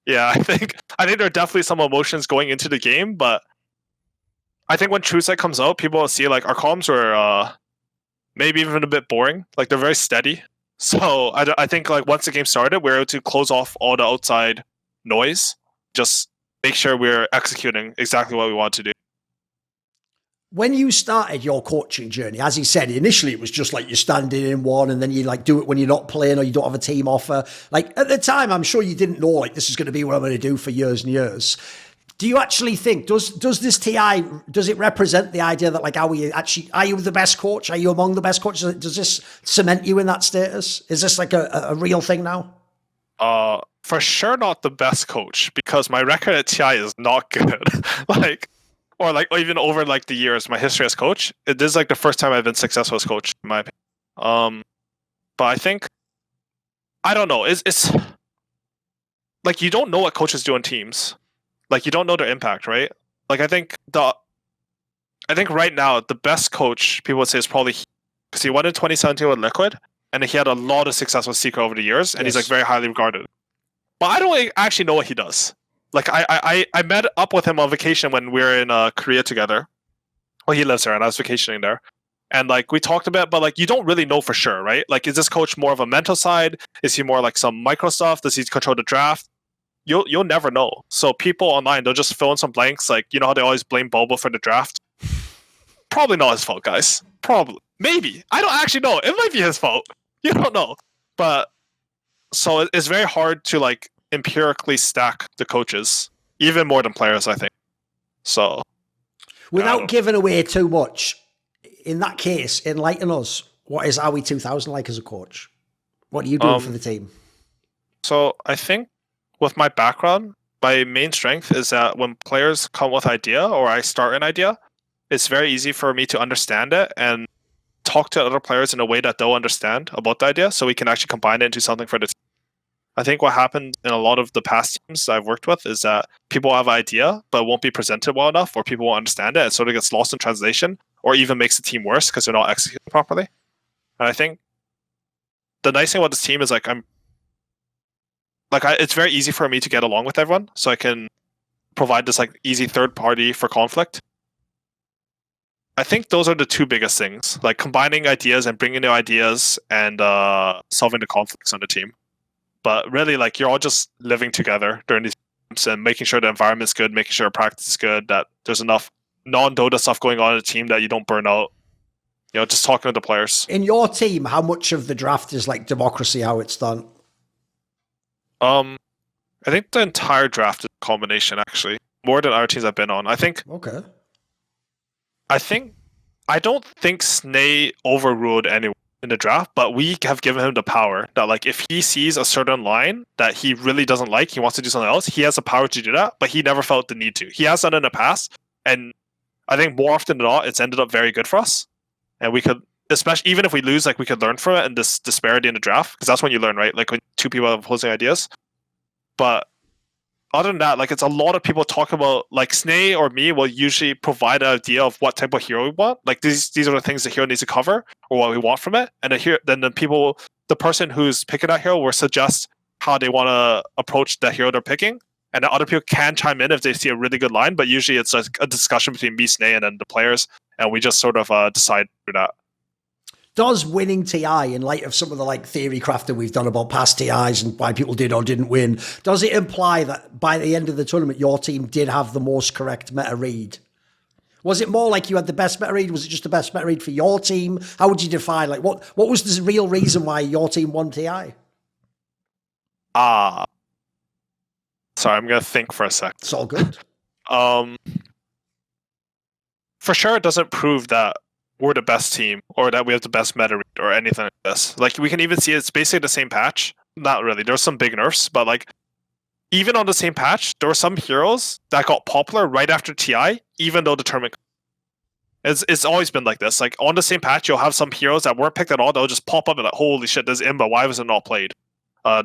yeah, I think there are definitely some emotions going into the game, but I think when TrueSight comes out, people will see like our comms were maybe even a bit boring. Like they're very steady. So I think like once the game started, we were able to close off all the outside noise, just make sure we're executing exactly what we want to do. When you started your coaching journey, as he said, initially it was just like you're standing in one and then you like do it when you're not playing or you don't have a team offer. Like at the time, I'm sure you didn't know like this is going to be what I'm going to do for years and years. Do you actually think, does this TI, does it represent the idea that like, are you the best coach? Are you among the best coaches? Does this cement you in that status? Is this like a real thing now? For sure not the best coach because my record at TI is not good. or even over like the years, my history as coach, it is like the first time I've been successful as coach, in my opinion. But I think, I don't know, it's like you don't know what coaches do in teams. Like you don't know their impact, right? Like I think right now the best coach people would say is probably because he won in 2017 with Liquid, and he had a lot of success with Secret over the years, and Yes. he's like very highly regarded. But I don't actually know what he does. Like I met up with him on vacation when we were in Korea together. Well, he lives there, and I was vacationing there. And like we talked a bit, but like you don't really know for sure, right? Like is this coach more of a mental side? Is he more like some micro stuff? Does he control the draft? You'll never know. So people online, they'll just fill in some blanks. Like, you know how they always blame Bobo for the draft? Probably not his fault, guys. Probably. Maybe. I don't actually know. It might be his fault. You don't know. But so it's very hard to like empirically stack the coaches, even more than players, I think. So Without giving away too much, in that case, enlighten us. What is Awi 2000 like as a coach? What are you doing for the team? So I think with my background, my main strength is that when players come with idea or I start an idea, it's very easy for me to understand it and talk to other players in a way that they'll understand about the idea so we can actually combine it into something for the team. I think what happened in a lot of the past teams I've worked with is that people have an idea but won't be presented well enough or people won't understand it and sort of gets lost in translation or even makes the team worse because they're not executing properly. And I think the nice thing about this team is it's very easy for me to get along with everyone, so I can provide this like easy third party for conflict. I think those are the 2 biggest things, like combining ideas and bringing new ideas and solving the conflicts on the team. But really, like you're all just living together during these times and making sure the environment's good, making sure practice is good, that there's enough non-Dota stuff going on in the team that you don't burn out. You know, just talking to the players. In your team, how much of the draft is like democracy, how it's done? I think the entire draft is a combination, actually. More than other teams I've been on. I don't think Snay overruled anyone. in the draft, but we have given him the power that like if he sees a certain line that he really doesn't like, he wants to do something else, he has the power to do that, but he never felt the need to. He has done it in the past, and I think more often than not, it's ended up very good for us. And we could, especially even if we lose, like we could learn from it and this disparity in the draft, because that's when you learn, right? Like when two people have opposing ideas. But other than that, like it's a lot of people talk about, like Snay or me will usually provide an idea of what type of hero we want. Like these are the things the hero needs to cover or what we want from it. And then the person who's picking that hero will suggest how they want to approach the hero they're picking. And the other people can chime in if they see a really good line, but usually it's like a discussion between me, Snay, and then the players, and we just sort of decide through that. Does winning TI, in light of some of the like theory crafting we've done about past TIs and why people did or didn't win, does it imply that by the end of the tournament, your team did have the most correct meta read? Was it more like you had the best meta read? Was it just the best meta read for your team? How would you define, like, what was the real reason why your team won TI? Sorry, I'm going to think for a sec. It's all good. For sure, it doesn't prove that we're the best team or that we have the best meta read or anything like this. Like we can even see it's basically the same patch. Not really. There's some big nerfs, but like even on the same patch, there were some heroes that got popular right after TI, even though the tournament. It's always been like this. Like on the same patch, you'll have some heroes that weren't picked at all. They'll just pop up and like, holy shit, there's Imba. Why was it not played?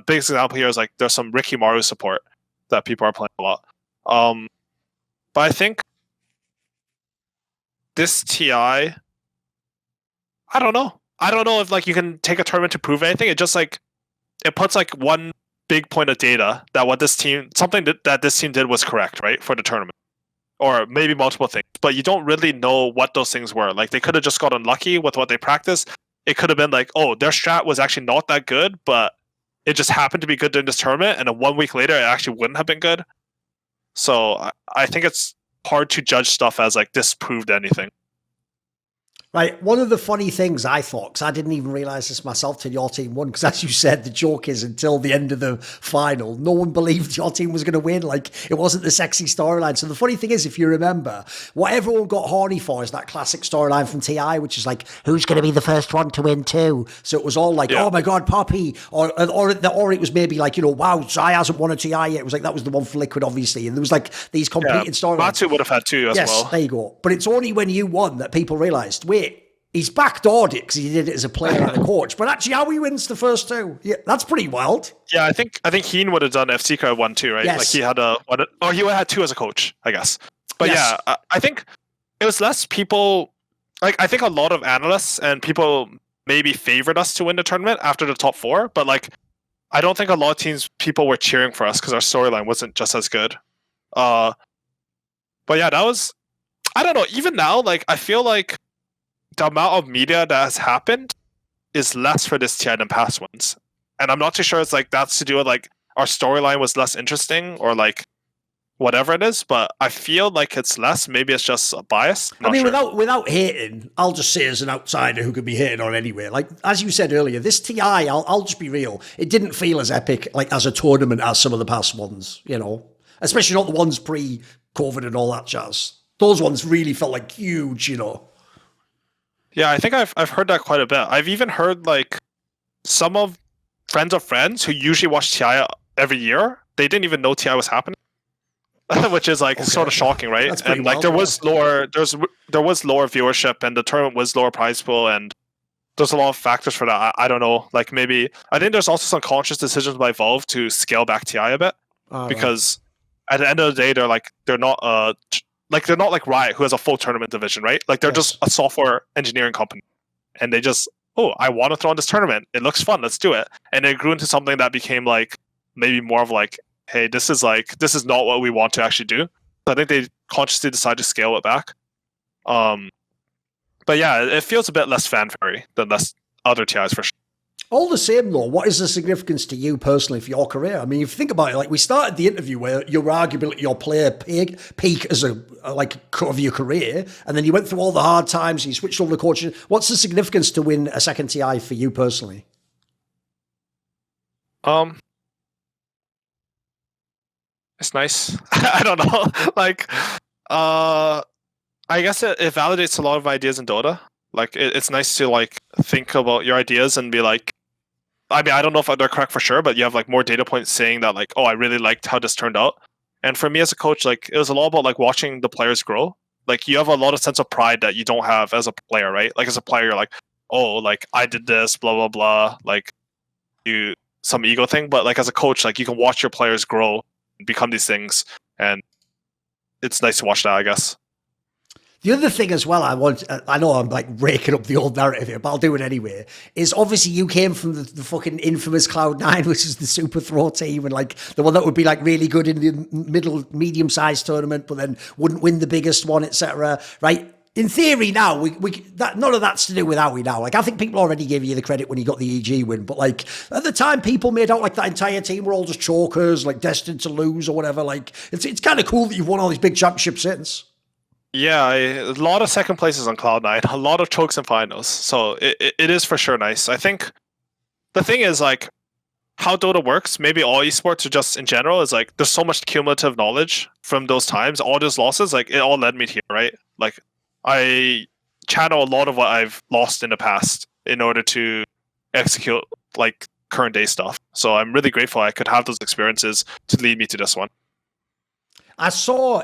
Biggest example here is like there's some Ricky Maru support that people are playing a lot. But I think this TI. I don't know. I don't know if like you can take a tournament to prove anything. It just like it puts like one big point of data that what this team that this team did was correct, right, for the tournament, or maybe multiple things. But you don't really know what those things were. Like they could have just got unlucky with what they practiced. It could have been like, oh, their strat was actually not that good, but it just happened to be good during this tournament, and then 1 week later it actually wouldn't have been good. So I think it's hard to judge stuff as like this proved anything. Right, one of the funny things I thought, because I didn't even realise this myself till your team won, because as you said, the joke is until the end of the final, no one believed your team was going to win. Like, it wasn't the sexy storyline. So the funny thing is, if you remember, what everyone got horny for is that classic storyline from TI, which is like, who's going to be the first one to win too? So it was all like, oh my God, Puppey. Or it was maybe like, you know, wow, Zai hasn't won a TI yet. It was like, that was the one for Liquid, obviously. And there was like these competing storylines. Matsu would have had two as well. Yes, there you go. But it's only when you won that people realised, wait, he's backdoored it because he did it as a player and a coach. But actually, how he wins the first two, yeah, that's pretty wild. Yeah, I think Heen would have done FC Card 1 too, right? Yes. Like he had he would have had two as a coach, I guess. But yes. Yeah, I think it was less people. Like I think a lot of analysts and people maybe favored us to win the tournament after the top four, but like I don't think a lot of people were cheering for us because our storyline wasn't just as good. But yeah, that was. I don't know. Even now, like I feel like the amount of media that has happened is less for this TI than past ones. And I'm not too sure it's like that's to do with like our storyline was less interesting or like whatever it is, but I feel like it's less. Maybe it's just a bias. I mean, without hating, I'll just say as an outsider who could be hated on anyway. Like, as you said earlier, this TI, I'll just be real. It didn't feel as epic like as a tournament as some of the past ones, you know, especially not the ones pre-COVID and all that jazz. Those ones really felt like huge, you know. Yeah, I think I've heard that quite a bit. I've even heard like some of friends who usually watch TI every year, they didn't even know TI was happening, which is like sort of shocking, right? And like there was lower viewership, and the tournament was lower prize pool, and there's a lot of factors for that. I don't know, like maybe I think there's also some conscious decisions by Valve to scale back TI a bit because at the end of the day, they're not like Riot, who has a full tournament division, right? Like they're just a software engineering company, and they just, I want to throw in this tournament. It looks fun. Let's do it. And it grew into something that became like maybe more of like, hey, this is not what we want to actually do. So I think they consciously decided to scale it back. But yeah, it feels a bit less fanfare than other TIs for sure. All the same, though, what is the significance to you personally for your career? I mean, if you think about it, like we started the interview where you were arguably at your player peak as a cut of your career, and then you went through all the hard times, and you switched over to coaching. What's the significance to win a second TI for you personally? It's nice. I don't know. Like, I guess it validates a lot of ideas in Dota. Like it's nice to like think about your ideas and be like, I mean, I don't know if they're correct for sure, but you have like more data points saying that like, oh, I really liked how this turned out. And for me as a coach, like it was a lot about like watching the players grow. Like you have a lot of sense of pride that you don't have as a player, right? Like as a player, you're like, oh, like I did this, blah blah blah, like you some ego thing. But like as a coach, like you can watch your players grow and become these things, and it's nice to watch that, I guess. The other thing as well, I know I'm like raking up the old narrative here, but I'll do it anyway, is obviously you came from the fucking infamous Cloud9, which is the super throw team, and like the one that would be like really good in the medium-sized tournament, but then wouldn't win the biggest one, etc. Right? In theory now, none of that's to do with Howie now. Like, I think people already gave you the credit when you got the EG win, but like at the time, people made out like that entire team were all just chokers, like destined to lose or whatever. Like, it's kind of cool that you've won all these big championships since. Yeah, a lot of second places on Cloud9, a lot of chokes in finals. So it is for sure nice. I think the thing is like how Dota works, maybe all esports or just in general, is like there's so much cumulative knowledge from those times, all those losses, like it all led me here, right? Like I channel a lot of what I've lost in the past in order to execute like current day stuff. So I'm really grateful I could have those experiences to lead me to this one. I saw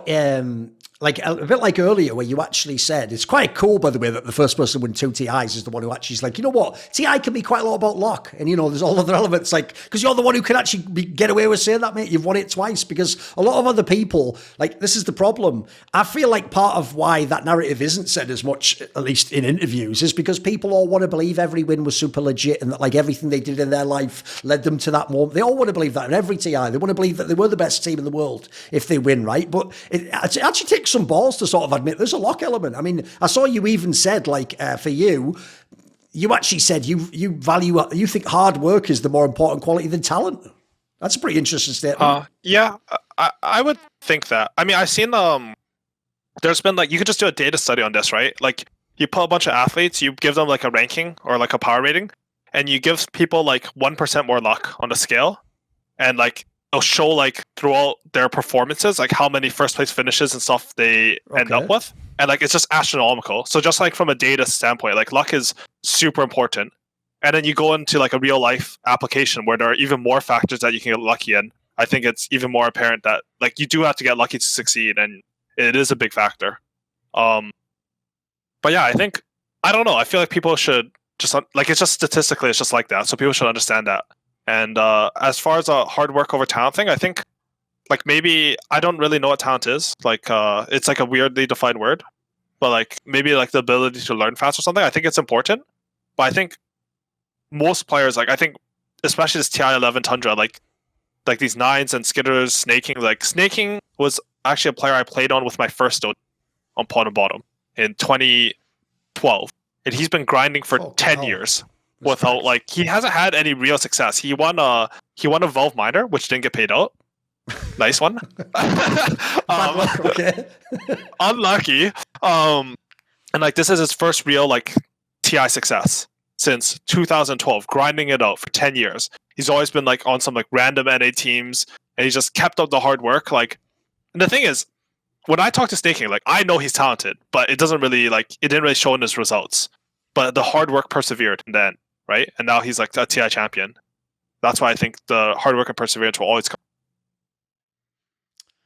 like a bit like earlier where you actually said, it's quite cool, by the way, that the first person to win 2 TIs is the one who actually is like, you know what, TI can be quite a lot about luck. And, you know, there's all other elements, like, because you're the one who can actually get away with saying that, mate. You've won it twice, because a lot of other people, like, this is the problem. I feel like part of why that narrative isn't said as much, at least in interviews, is because people all want to believe every win was super legit and that, like, everything they did in their life led them to that moment. They all want to believe that in every TI. They want to believe that they were the best team in the world if they win, right? But it actually takes some balls to sort of admit there's a luck element. I mean, I saw you even said, like, for you actually said you think hard work is the more important quality than talent. That's a pretty interesting statement. Yeah, I would think that. I mean, I've seen there's been like, you could just do a data study on this, right? Like you put a bunch of athletes, you give them like a ranking or like a power rating, and you give people like 1% more luck on the scale, and like they'll show like throughout their performances like how many first place finishes and stuff they end up with, and like it's just astronomical. So just like from a data standpoint, like luck is super important. And then you go into like a real life application where there are even more factors that you can get lucky in. I think it's even more apparent that like you do have to get lucky to succeed, and it is a big factor. But yeah, I don't know, I feel like people should just like, it's just statistically it's just like that, so people should understand that. And as far as a hard work over talent thing, I think like maybe I don't really know what talent is. Like it's like a weirdly defined word, but like maybe like the ability to learn fast or something. I think it's important, but I think most players, like I think especially this TI 11 Tundra, like these nines and skitters, snaking. Like snaking was actually a player I played on with my first Dota on Pot and Bottom in 2012, and he's been grinding for 10 years. Without like, he hasn't had any real success. He won a Valve minor, which didn't get paid out. Nice one. Okay. Unlucky. And like this is his first real like TI success since 2012, grinding it out for 10 years. He's always been like on some like random NA teams, and he's just kept up the hard work. Like, and the thing is, when I talk to Snaking, like I know he's talented, but it didn't really show in his results. But the hard work persevered, and then. Right? And now he's like a TI champion. That's why I think the hard work and perseverance will always come.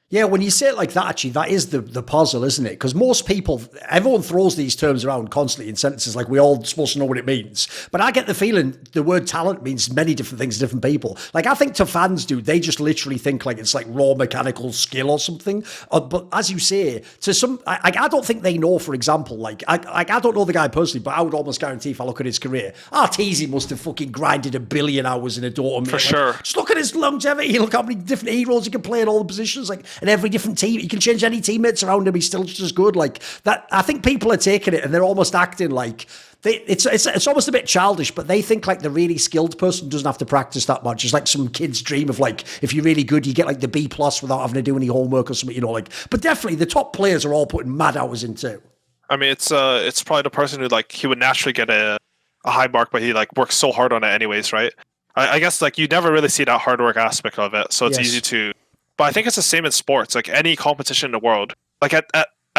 Yeah, when you say it like that, actually, that is the puzzle, isn't it? Because most people, everyone throws these terms around constantly in sentences like we're all supposed to know what it means. But I get the feeling the word talent means many different things to different people. Like, I think to fans, dude, they just literally think like it's like raw mechanical skill or something. But as you say, to some, I don't think they know, for example, like, I don't know the guy personally, but I would almost guarantee if I look at his career, Arteezy must have fucking grinded 1 billion hours in a Dota. For sure. Just look at his longevity. Look how many different heroes he can play in all the positions. Like, and every different team, you can change any teammates around him, he's still just as good. Like that, I think people are taking it and they're almost acting like it's almost a bit childish, but they think like the really skilled person doesn't have to practice that much. It's like some kid's dream of like, if you're really good, you get like the B+ without having to do any homework or something, you know, like. But definitely the top players are all putting mad hours into. I mean, it's probably the person who like, he would naturally get a high mark, but he like works so hard on it anyways, right? I guess like you never really see that hard work aspect of it, so it's easy to. But I think it's the same in sports. Like any competition in the world, like at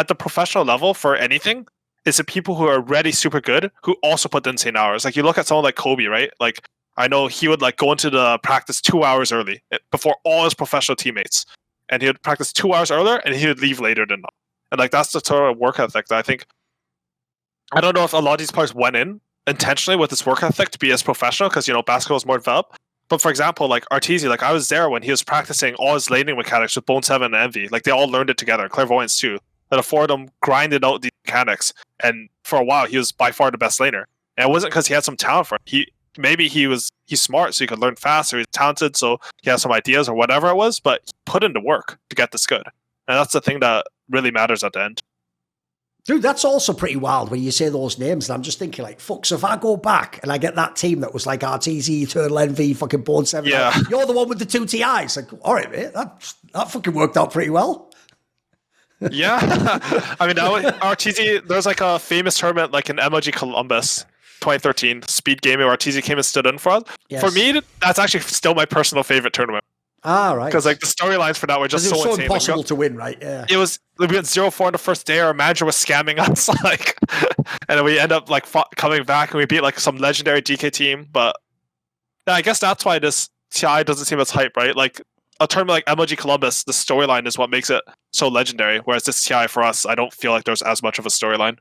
the professional level for anything, is the people who are already super good who also put the insane hours. Like you look at someone like Kobe, right? Like I know he would like go into the practice 2 hours early before all his professional teammates, and he would practice 2 hours earlier, and he would leave later than them. And like that's the sort of work ethic that I think. I don't know if a lot of these players went in intentionally with this work ethic to be as professional because basketball is more developed. But for example, like Arteezy, like I was there when he was practicing all his laning mechanics with Bone 7 and Envy. Like they all learned it together, Clairvoyance too. And the four of them grinded out the mechanics. And for a while, he was by far the best laner. And it wasn't because he had some talent for it. He's smart, so he could learn fast, or he's talented, so he has some ideas or whatever it was. But he put in the work to get this good, and that's the thing that really matters at the end. Dude, that's also pretty wild when you say those names. And I'm just thinking, like, fuck, so if I go back and I get that team that was like Arteezy, Eternal Envy, fucking Bone 7, yeah. Like, you're the one with the 2 TIs. Like, all right, mate, that fucking worked out pretty well. Yeah. I mean, Arteezy, there's like a famous tournament like in MLG Columbus 2013, Speed Gaming, where Arteezy came and stood in for us. Yes. For me, that's actually still my personal favorite tournament. Ah, right. Because like the storylines for that were just so insane. Impossible to win, right? Yeah. We went 0-4 on the first day. Our manager was scamming us, like, and then we end up like coming back and we beat like some legendary DK team. But yeah, I guess that's why this TI doesn't seem as hype, right? Like a tournament like MLG Columbus, the storyline is what makes it so legendary. Whereas this TI for us, I don't feel like there's as much of a storyline.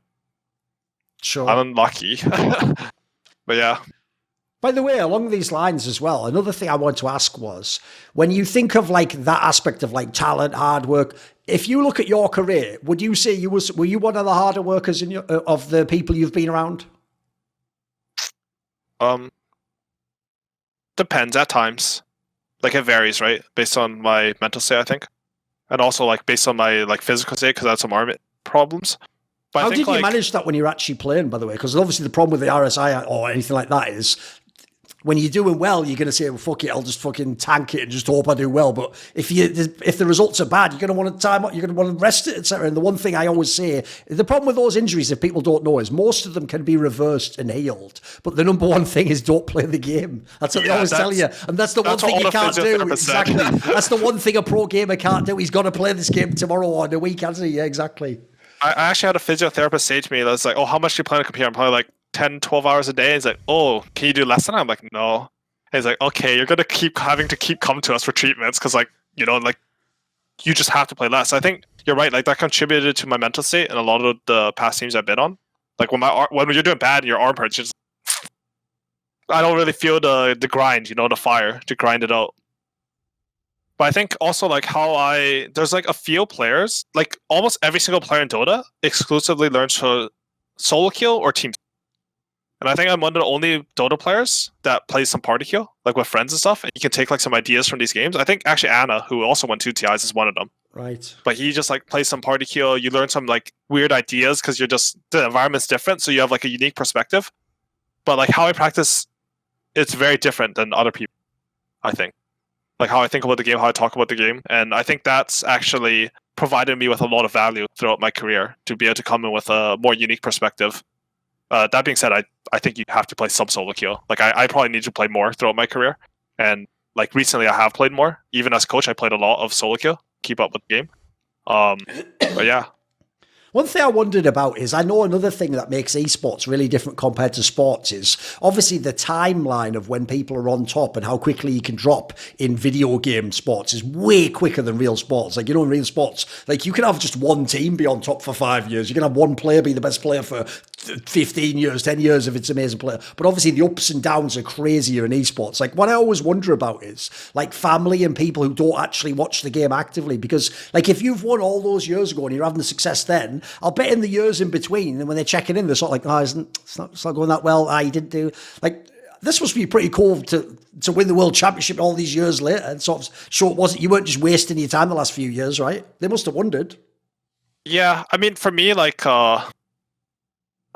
Sure. I'm unlucky, but yeah. By the way, along these lines as well, another thing I wanted to ask was, when you think of like that aspect of like talent, hard work, if you look at your career, would you say were you one of the harder workers of the people you've been around? Depends at times. Like it varies, right? Based on my mental state, I think, and also like based on my like physical state because I had some arm problems. But how did you manage that when you're actually playing, by the way? Because obviously the problem with the RSI or anything like that is when you're doing well, you're going to say, well, fuck it, I'll just fucking tank it and just hope I do well. But if the results are bad, you're going to want to time up, you're going to want to rest it, etc. And the one thing I always say, the problem with those injuries, if people don't know, is most of them can be reversed and healed. But the number one thing is don't play the game. That's what they always tell you. And that's the one thing you can't do. Exactly. That's the one thing a pro gamer can't do. He's got to play this game tomorrow or in a week, hasn't he? Yeah, exactly. I actually had a physiotherapist say to me, that's like, oh, how much do you play on a computer? I'm probably like 10, 12 hours a day. He's like, oh, can you do less than that? I'm like, no. And he's like, okay, you're going to keep having to come to us for treatments because like, like you just have to play less. I think you're right. Like that contributed to my mental state and a lot of the past teams I've been on. Like when you're doing bad and your arm hurts, I don't really feel the grind, the fire to grind it out. But I think also like there's like a few players, like almost every single player in Dota exclusively learns to solo kill or team. And I think I'm one of the only Dota players that plays some party kill, like with friends and stuff. And you can take like some ideas from these games. I think actually Anna, who also won 2 TIs, is one of them. Right. But he just like plays some party kill. You learn some like weird ideas because the environment's different. So you have like a unique perspective. But like how I practice, it's very different than other people, I think. Like how I think about the game, how I talk about the game. And I think that's actually provided me with a lot of value throughout my career to be able to come in with a more unique perspective. That being said, I think you have to play some solo queue. Like I probably need to play more throughout my career. And like recently I have played more. Even as coach, I played a lot of solo queue, keep up with the game. But yeah. One thing I wondered about is, I know another thing that makes esports really different compared to sports is obviously the timeline of when people are on top and how quickly you can drop in video game sports is way quicker than real sports. Like, in real sports, like you can have just one team be on top for 5 years. You can have one player be the best player for 15 years, 10 years if it's an amazing player. But obviously the ups and downs are crazier in esports. Like, what I always wonder about is like family and people who don't actually watch the game actively, because like if you've won all those years ago and you're having the success then, I'll bet in the years in between, and when they're checking in, they're sort of like, oh, it's not going that well. You didn't do, like, this must be pretty cool to win the world championship all these years later and sort of show you weren't just wasting your time the last few years, right? They must have wondered. Yeah, I mean, for me, like, I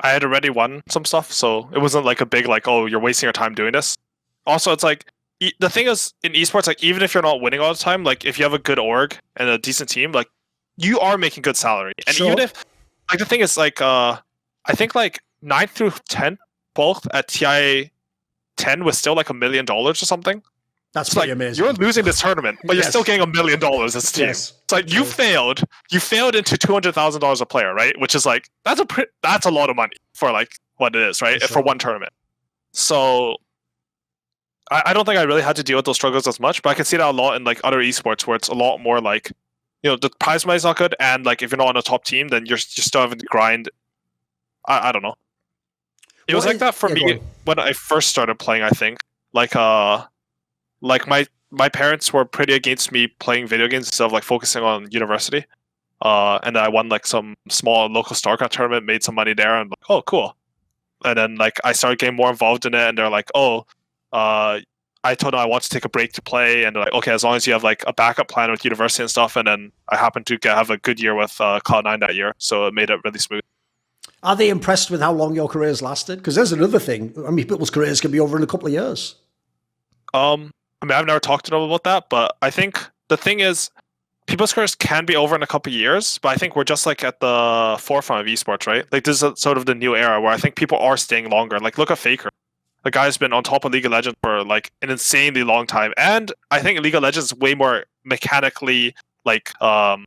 had already won some stuff, so it wasn't like a big, like, oh, you're wasting your time doing this. Also, it's like, the thing is, in esports, like, even if you're not winning all the time, like, if you have a good org and a decent team, like, you are making good salary. And sure. Even if, like, the thing is, like, I think, like, 9th through 10th, 12th at TI 10 was still, like, $1 million or something. That's It's pretty like amazing. you're losing this tournament, but you're Yes. still getting $1 million as a team. Yes. It's like you failed into $200,000 a player, right? Which is like that's a lot of money for like what it is, right? For For sure. one tournament. So I don't think I really had to deal with those struggles as much, but I can see that a lot in like other esports where it's a lot more like, you know, the prize money is not good, and like if you're not on a top team, then you're still having to grind. I don't know. It was like that for me when I first started playing. I think like my parents were pretty against me playing video games instead of like focusing on university. And I won like some small local StarCraft tournament, made some money there, and like, oh, cool. And then like I started getting more involved in it, and they're like, oh, I told them I want to take a break to play, and they're like, okay, as long as you have like a backup plan with university and stuff. And then I happened to have a good year with Cloud9 that year, so it made it really smooth. Are they impressed with how long your career's lasted? Because there's another thing. I mean, people's careers can be over in a couple of years. I mean, I've never talked to them about that, but I think the thing is, people's careers can be over in a couple of years, but I think we're just like at the forefront of esports, right? Like this is sort of the new era where I think people are staying longer. Like look at Faker. The guy's been on top of League of Legends for like an insanely long time. And I think League of Legends is way more mechanically like how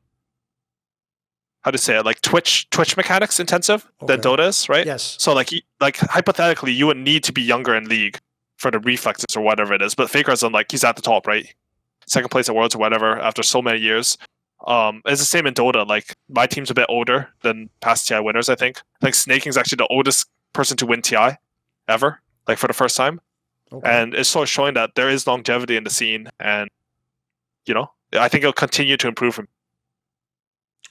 to say it, like Twitch mechanics intensive than Dota is, right? Yes. So like hypothetically you would need to be younger in League for the reflexes or whatever it is. But Faker's on like he's at the top, right? Second place at Worlds or whatever after so many years. It's the same in Dota. Like my team's a bit older than past TI winners, I think. I think Snaking's actually the oldest person to win TI ever, like for the first time. Okay. And it's sort of showing that there is longevity in the scene, and you know, I think it'll continue to improve.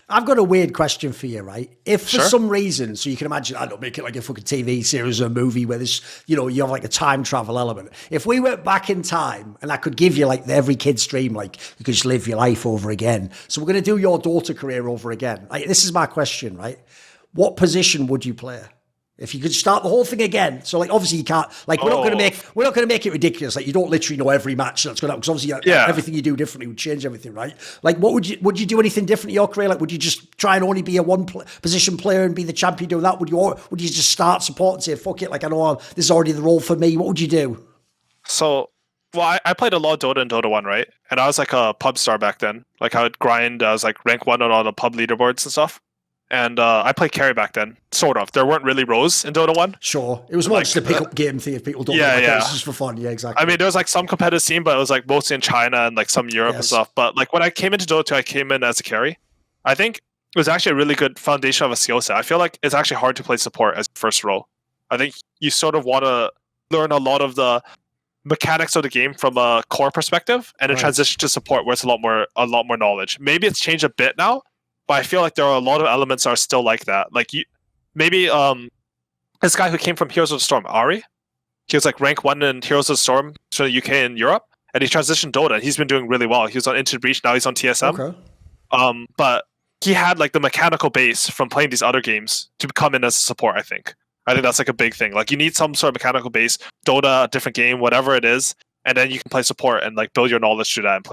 I've got a weird question for you, right? If for Sure. some reason, so you can imagine, I don't make it like a fucking TV series or a movie where there's, you know, you have like a time travel element. If we went back in time and I could give you like every kid's dream, like you could just live your life over again. So we're going to do your Dota career over again. Like, this is my question, right? What position would you play? If you could start the whole thing again, so like obviously you can't, like we're not going to make it ridiculous. Like you don't literally know every match that's going to happen, because obviously everything you do differently would change everything, right? Like would you do anything different in your career? Like would you just try and only be a position player and be the champion doing that? Would you just start support and say fuck it? Like I know this is already the role for me. What would you do? So, well, I played a lot of Dota and Dota 1, right? And I was like a pub star back then. Like I would grind. I was like rank 1 on all the pub leaderboards and stuff. And I played carry back then, sort of. There weren't really roles in Dota 1. Sure. It was more just a pick-up game thing if people don't know. It was just for fun. Yeah, exactly. I mean, there was like some competitive scene, but it was like mostly in China and like some Europe and stuff. But like when I came into Dota 2, I came in as a carry. I think it was actually a really good foundation of a skill set. I feel like it's actually hard to play support as first role. I think you sort of want to learn a lot of the mechanics of the game from a core perspective, and then transition to support where it's a lot more knowledge. Maybe it's changed a bit now, but I feel like there are a lot of elements that are still like that. Like maybe this guy who came from Heroes of the Storm, Ari, he was like rank 1 in Heroes of the Storm for the UK and Europe, and he transitioned Dota, and he's been doing really well. He was on Into the Breach, now he's on TSM. Okay. But he had like the mechanical base from playing these other games to come in as a support, I think that's like a big thing. Like you need some sort of mechanical base, Dota, a different game, whatever it is, and then you can play support and like build your knowledge through that and play.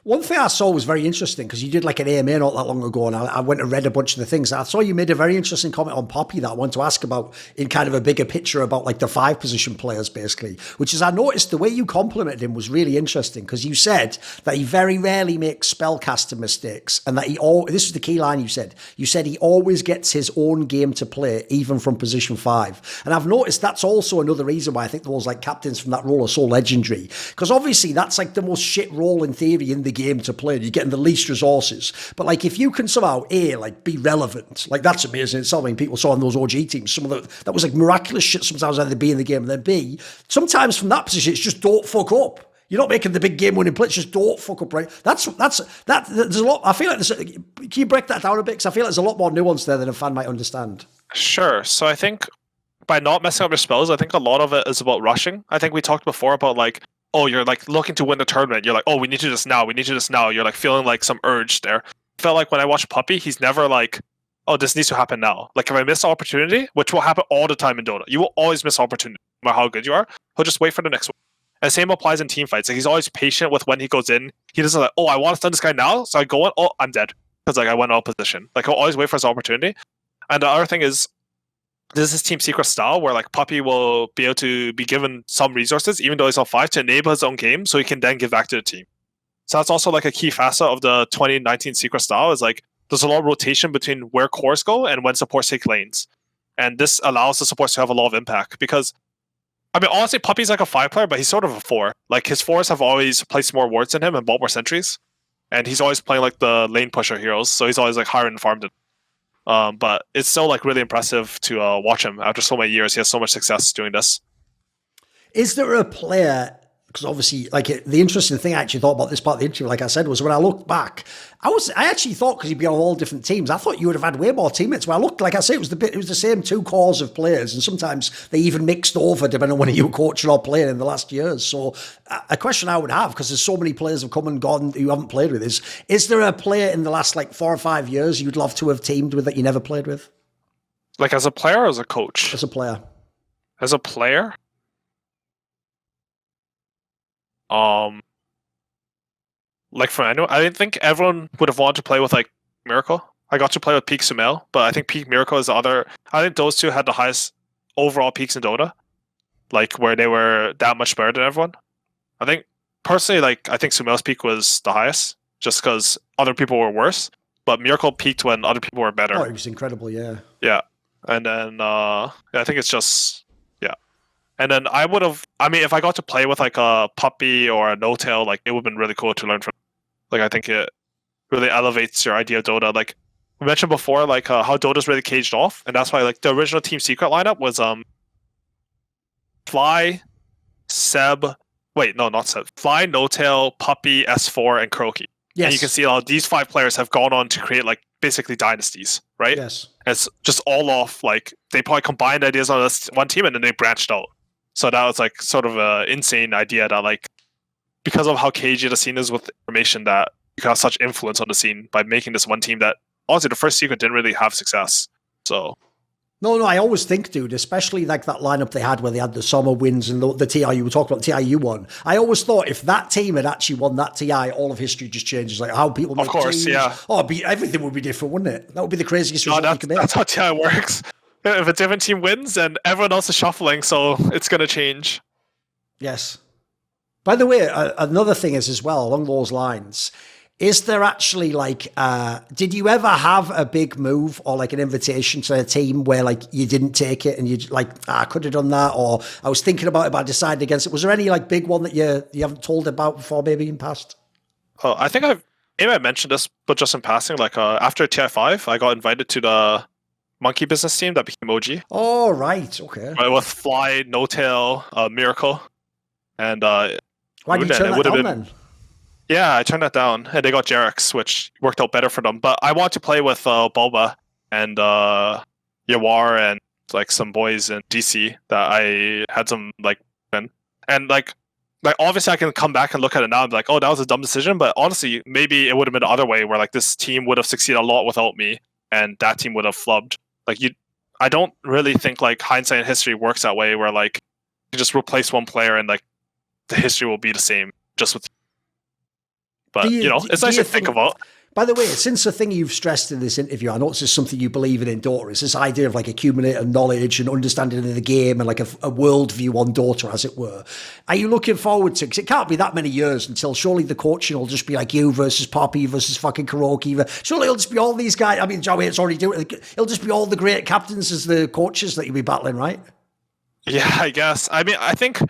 One thing I saw was very interesting, because you did like an AMA not that long ago, and I went and read a bunch of the things. I saw you made a very interesting comment on Puppey that I want to ask about in kind of a bigger picture about like the 5 position players, basically, which is I noticed the way you complimented him was really interesting, because you said that he very rarely makes spellcaster mistakes, and that this was the key line you said he always gets his own game to play, even from position 5. And I've noticed that's also another reason why I think those like captains from that role are so legendary, because obviously that's like the most shit role in theory in the game to play. You're getting the least resources, but like if you can somehow like be relevant, like that's amazing. It's something people saw in those OG teams. Some of that was like miraculous shit. Sometimes either be in the game and then B. Sometimes from that position, it's just don't fuck up. You're not making the big game winning play. Just don't fuck up, right? That's there's a lot. I feel like can you break that down a bit? Because I feel like there's a lot more nuance there than a fan might understand. Sure. So I think by not messing up your spells, I think a lot of it is about rushing. I think we talked before about like, oh, you're like looking to win the tournament. You're like, oh, we need to do this now. You're like feeling like some urge there. I felt like when I watched Puppey, he's never like, oh, this needs to happen now. Like if I miss an opportunity, which will happen all the time in Dota, you will always miss opportunity, no matter how good you are. He'll just wait for the next one. And the same applies in team fights. Like he's always patient with when he goes in. He doesn't like, oh, I want to stun this guy now, so I go in, oh, I'm dead. Because like I went out of position. Like he'll always wait for his opportunity. And the other thing is, this is team secret style where like Puppey will be able to be given some resources, even though he's on 5, to enable his own game, so he can then give back to the team. So that's also like a key facet of the 2019 secret style, is like there's a lot of rotation between where cores go and when supports take lanes. And this allows the supports to have a lot of impact, because I mean, honestly, Puppey's like a 5 player, but he's sort of a 4. Like his 4s have always placed more wards in him and bought more sentries. And he's always playing like the lane pusher heroes, so he's always like higher in farm than. But it's still like really impressive to watch him after so many years. He has so much success doing this. Is there a player, because obviously, like the interesting thing I actually thought about this part of the interview, like I said, was when I looked back, I actually thought, because you'd be on all different teams, I thought you would have had way more teammates. When I looked, like I say, it was the same 2 cores of players, and sometimes they even mixed over depending on when you were coaching or playing in the last years. So a question I would have, because there's so many players have come and gone who you haven't played with, is there a player in the last like 4 or 5 years you'd love to have teamed with that you never played with? Like as a player or as a coach? As a player. As a player? Like for anyone, I didn't think everyone would have wanted to play with like Miracle. I got to play with Peak Sumail, but I think Peak Miracle is the other. I think those two had the highest overall peaks in Dota, like where they were that much better than everyone. I think personally, like I think Sumail's peak was the highest, just because other people were worse. But Miracle peaked when other people were better. Oh, it was incredible, yeah. Yeah, and then I think it's just. And then I would have, I mean, if I got to play with like a Puppey or a No-Tail, like it would have been really cool to learn from. Like I think it really elevates your idea of Dota. Like we mentioned before, like how Dota's really caged off, and that's why like the original Team Secret lineup was Fly, Seb, wait, no, not Seb, Fly, No-Tail, Puppey, S4, and Croaky. Yes. And you can see how these 5 players have gone on to create like basically dynasties, right? Yes. It's just all off, like they probably combined ideas on this one team and then they branched out. So that was like sort of an insane idea that like, because of how cagey the scene is with information, that you can have such influence on the scene by making this one team that honestly the first secret didn't really have success. So No, I always think, dude, especially like that lineup they had where they had the summer wins and the TI you were talking about, the TI you won. I always thought if that team had actually won that TI, all of history just changes. Like how people make teams. Yeah. Oh, everything would be different, wouldn't it? That would be the craziest result you could make. That's how TI works. If a different team wins, and everyone else is shuffling, so it's going to change. Yes. By the way, another thing is as well, along those lines, is there actually like, did you ever have a big move or like an invitation to a team where like you didn't take it and you like, I could have done that, or I was thinking about it but I decided against it? Was there any like big one that you haven't told about before maybe in past? Oh, I think I mentioned this, but just in passing, like after TI5, I got invited to the Monkey business team that became OG. Oh, right. Okay. Right, with Fly, No-Tail, Miracle. And why did you turn that down then? Yeah, I turned that down, and they got Jarex, which worked out better for them. But I wanted to play with Bulba and YawaR and like some boys in DC that I had some like, and like obviously I can come back and look at it now and be like, oh, that was a dumb decision. But honestly, maybe it would have been the other way, where like this team would have succeeded a lot without me, and that team would have flubbed. Like I don't really think like hindsight and history works that way, where like you just replace one player and like the history will be the same just with. But it's nice to think about. By the way, since the thing you've stressed in this interview, I know it's just something you believe in Dota, is this idea of like accumulating knowledge and understanding of the game and like a worldview on Dota, as it were. Are you looking forward to, because it can't be that many years until surely the coaching will just be like you versus Puppey versus fucking Kuroki. Surely it'll just be all these guys. I mean, Joey, it's already doing it. It'll just be all the great captains as the coaches that you'll be battling, right? Yeah, I guess. I mean, I think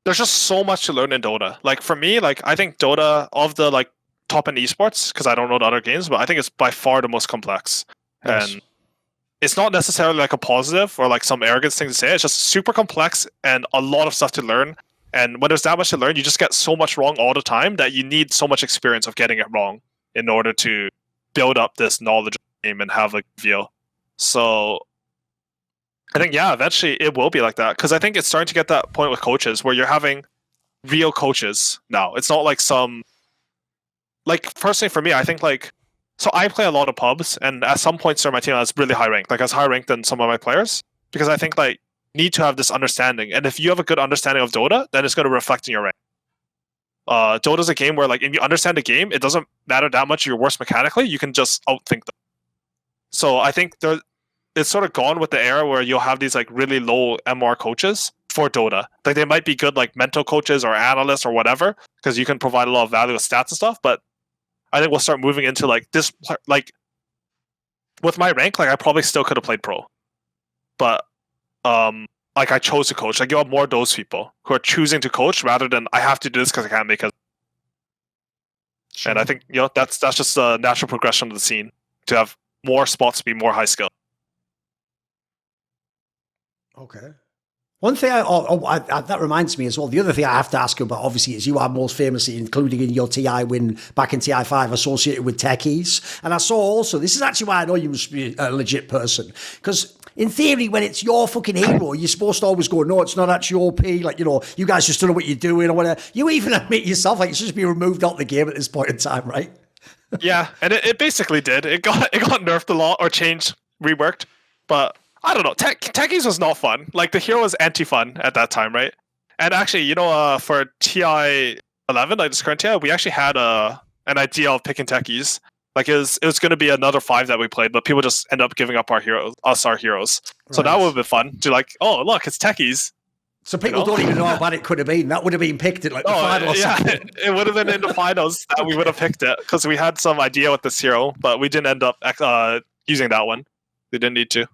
there's just so much to learn in Dota. Like for me, like I think Dota, of the like top end esports, because I don't know the other games, but I think it's by far the most complex. Yes. And it's not necessarily like a positive or like some arrogance thing to say. It's just super complex and a lot of stuff to learn. And when there's that much to learn, you just get so much wrong all the time that you need so much experience of getting it wrong in order to build up this knowledge of the game and have a feel. So I think, yeah, eventually it will be like that, because I think it's starting to get that point with coaches where you're having real coaches now. It's not like some, like, personally for me, I think like, so I play a lot of pubs, and at some points during my team I was really high ranked, like I was higher ranked than some of my players, because I think like need to have this understanding, and if you have a good understanding of Dota, then it's going to reflect in your rank. Dota's a game where like if you understand the game, it doesn't matter that much if you're worse mechanically, you can just outthink them. So I think it's sort of gone with the era where you'll have these like really low MR coaches for Dota. Like they might be good like mental coaches or analysts or whatever, because you can provide a lot of value with stats and stuff. But I think we'll start moving into like this, like with my rank, like I probably still could have played pro, but like I chose to coach. Like you have more of those people who are choosing to coach rather than I have to do this because I can't make it. Sure. And I think that's just a natural progression of the scene to have more spots be more high skill. Okay. One thing that reminds me as well, the other thing I have to ask you about, obviously, is you are most famously, including in your TI win back in TI5, associated with Techies. And I saw also, this is actually why I know you must be a legit person, because in theory, when it's your fucking hero, you're supposed to always go, no, it's not actually OP, like, you guys just don't know what you're doing or whatever. You even admit yourself, like, you should just be removed out the game at this point in time, right? Yeah, and it basically did. It got nerfed a lot or changed, reworked, but I don't know. Techies was not fun. Like the hero was anti-fun at that time, right? And actually, for TI 11, like this current TI, we actually had an idea of picking Techies. Like it was going to be another 5 that we played, but people just end up giving up our heroes. So that would have been fun to like, oh look, it's Techies. So people don't even know how bad it could have been. That would have been picked in like the final. Yeah, it would have been in the finals that we would have picked it because we had some idea with this hero, but we didn't end up using that one. We didn't need to.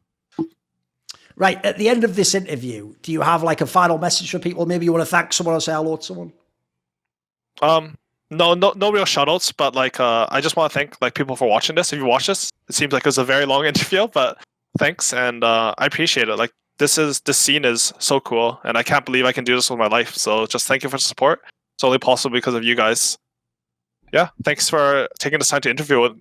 Right, at the end of this interview, do you have like a final message for people? Maybe you want to thank someone or say hello to someone? No real shoutouts, but like I just want to thank like people for watching this. If you watch this, it seems like it was a very long interview, but thanks, and I appreciate it. Like this scene is so cool, and I can't believe I can do this with my life. So just thank you for the support. It's only possible because of you guys. Yeah, thanks for taking this time to interview with.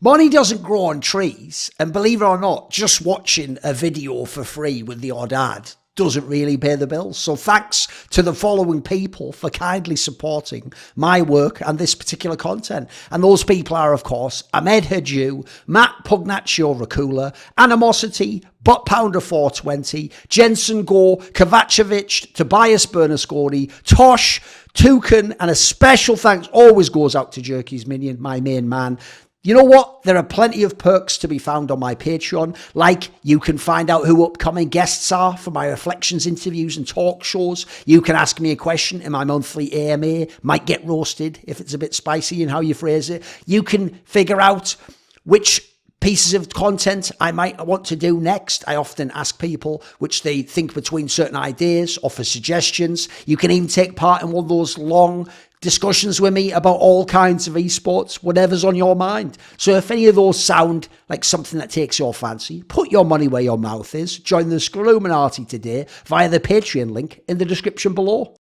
Money doesn't grow on trees, and believe it or not, just watching a video for free with the odd ad doesn't really pay the bills. So thanks to the following people for kindly supporting my work and this particular content. And those people are, of course, Ahmed Hadju, Matt Pugnaccio Racula, Animosity, Butt Pounder 420, Jensen Gore, Kovacevic, Tobias Bernasconi, Tosh, Toucan, and a special thanks always goes out to Jerky's Minion, my main man. You know what? There are plenty of perks to be found on my Patreon. Like, you can find out who upcoming guests are for my reflections, interviews, and talk shows. You can ask me a question in my monthly AMA. Might get roasted if it's a bit spicy in how you phrase it. You can figure out which pieces of content I might want to do next. I often ask people which they think between certain ideas or for suggestions. You can even take part in one of those long discussions with me about all kinds of esports, whatever's on your mind. So if any of those sound like something that takes your fancy, put your money where your mouth is. Join the Skilluminati today via the Patreon link in the description below.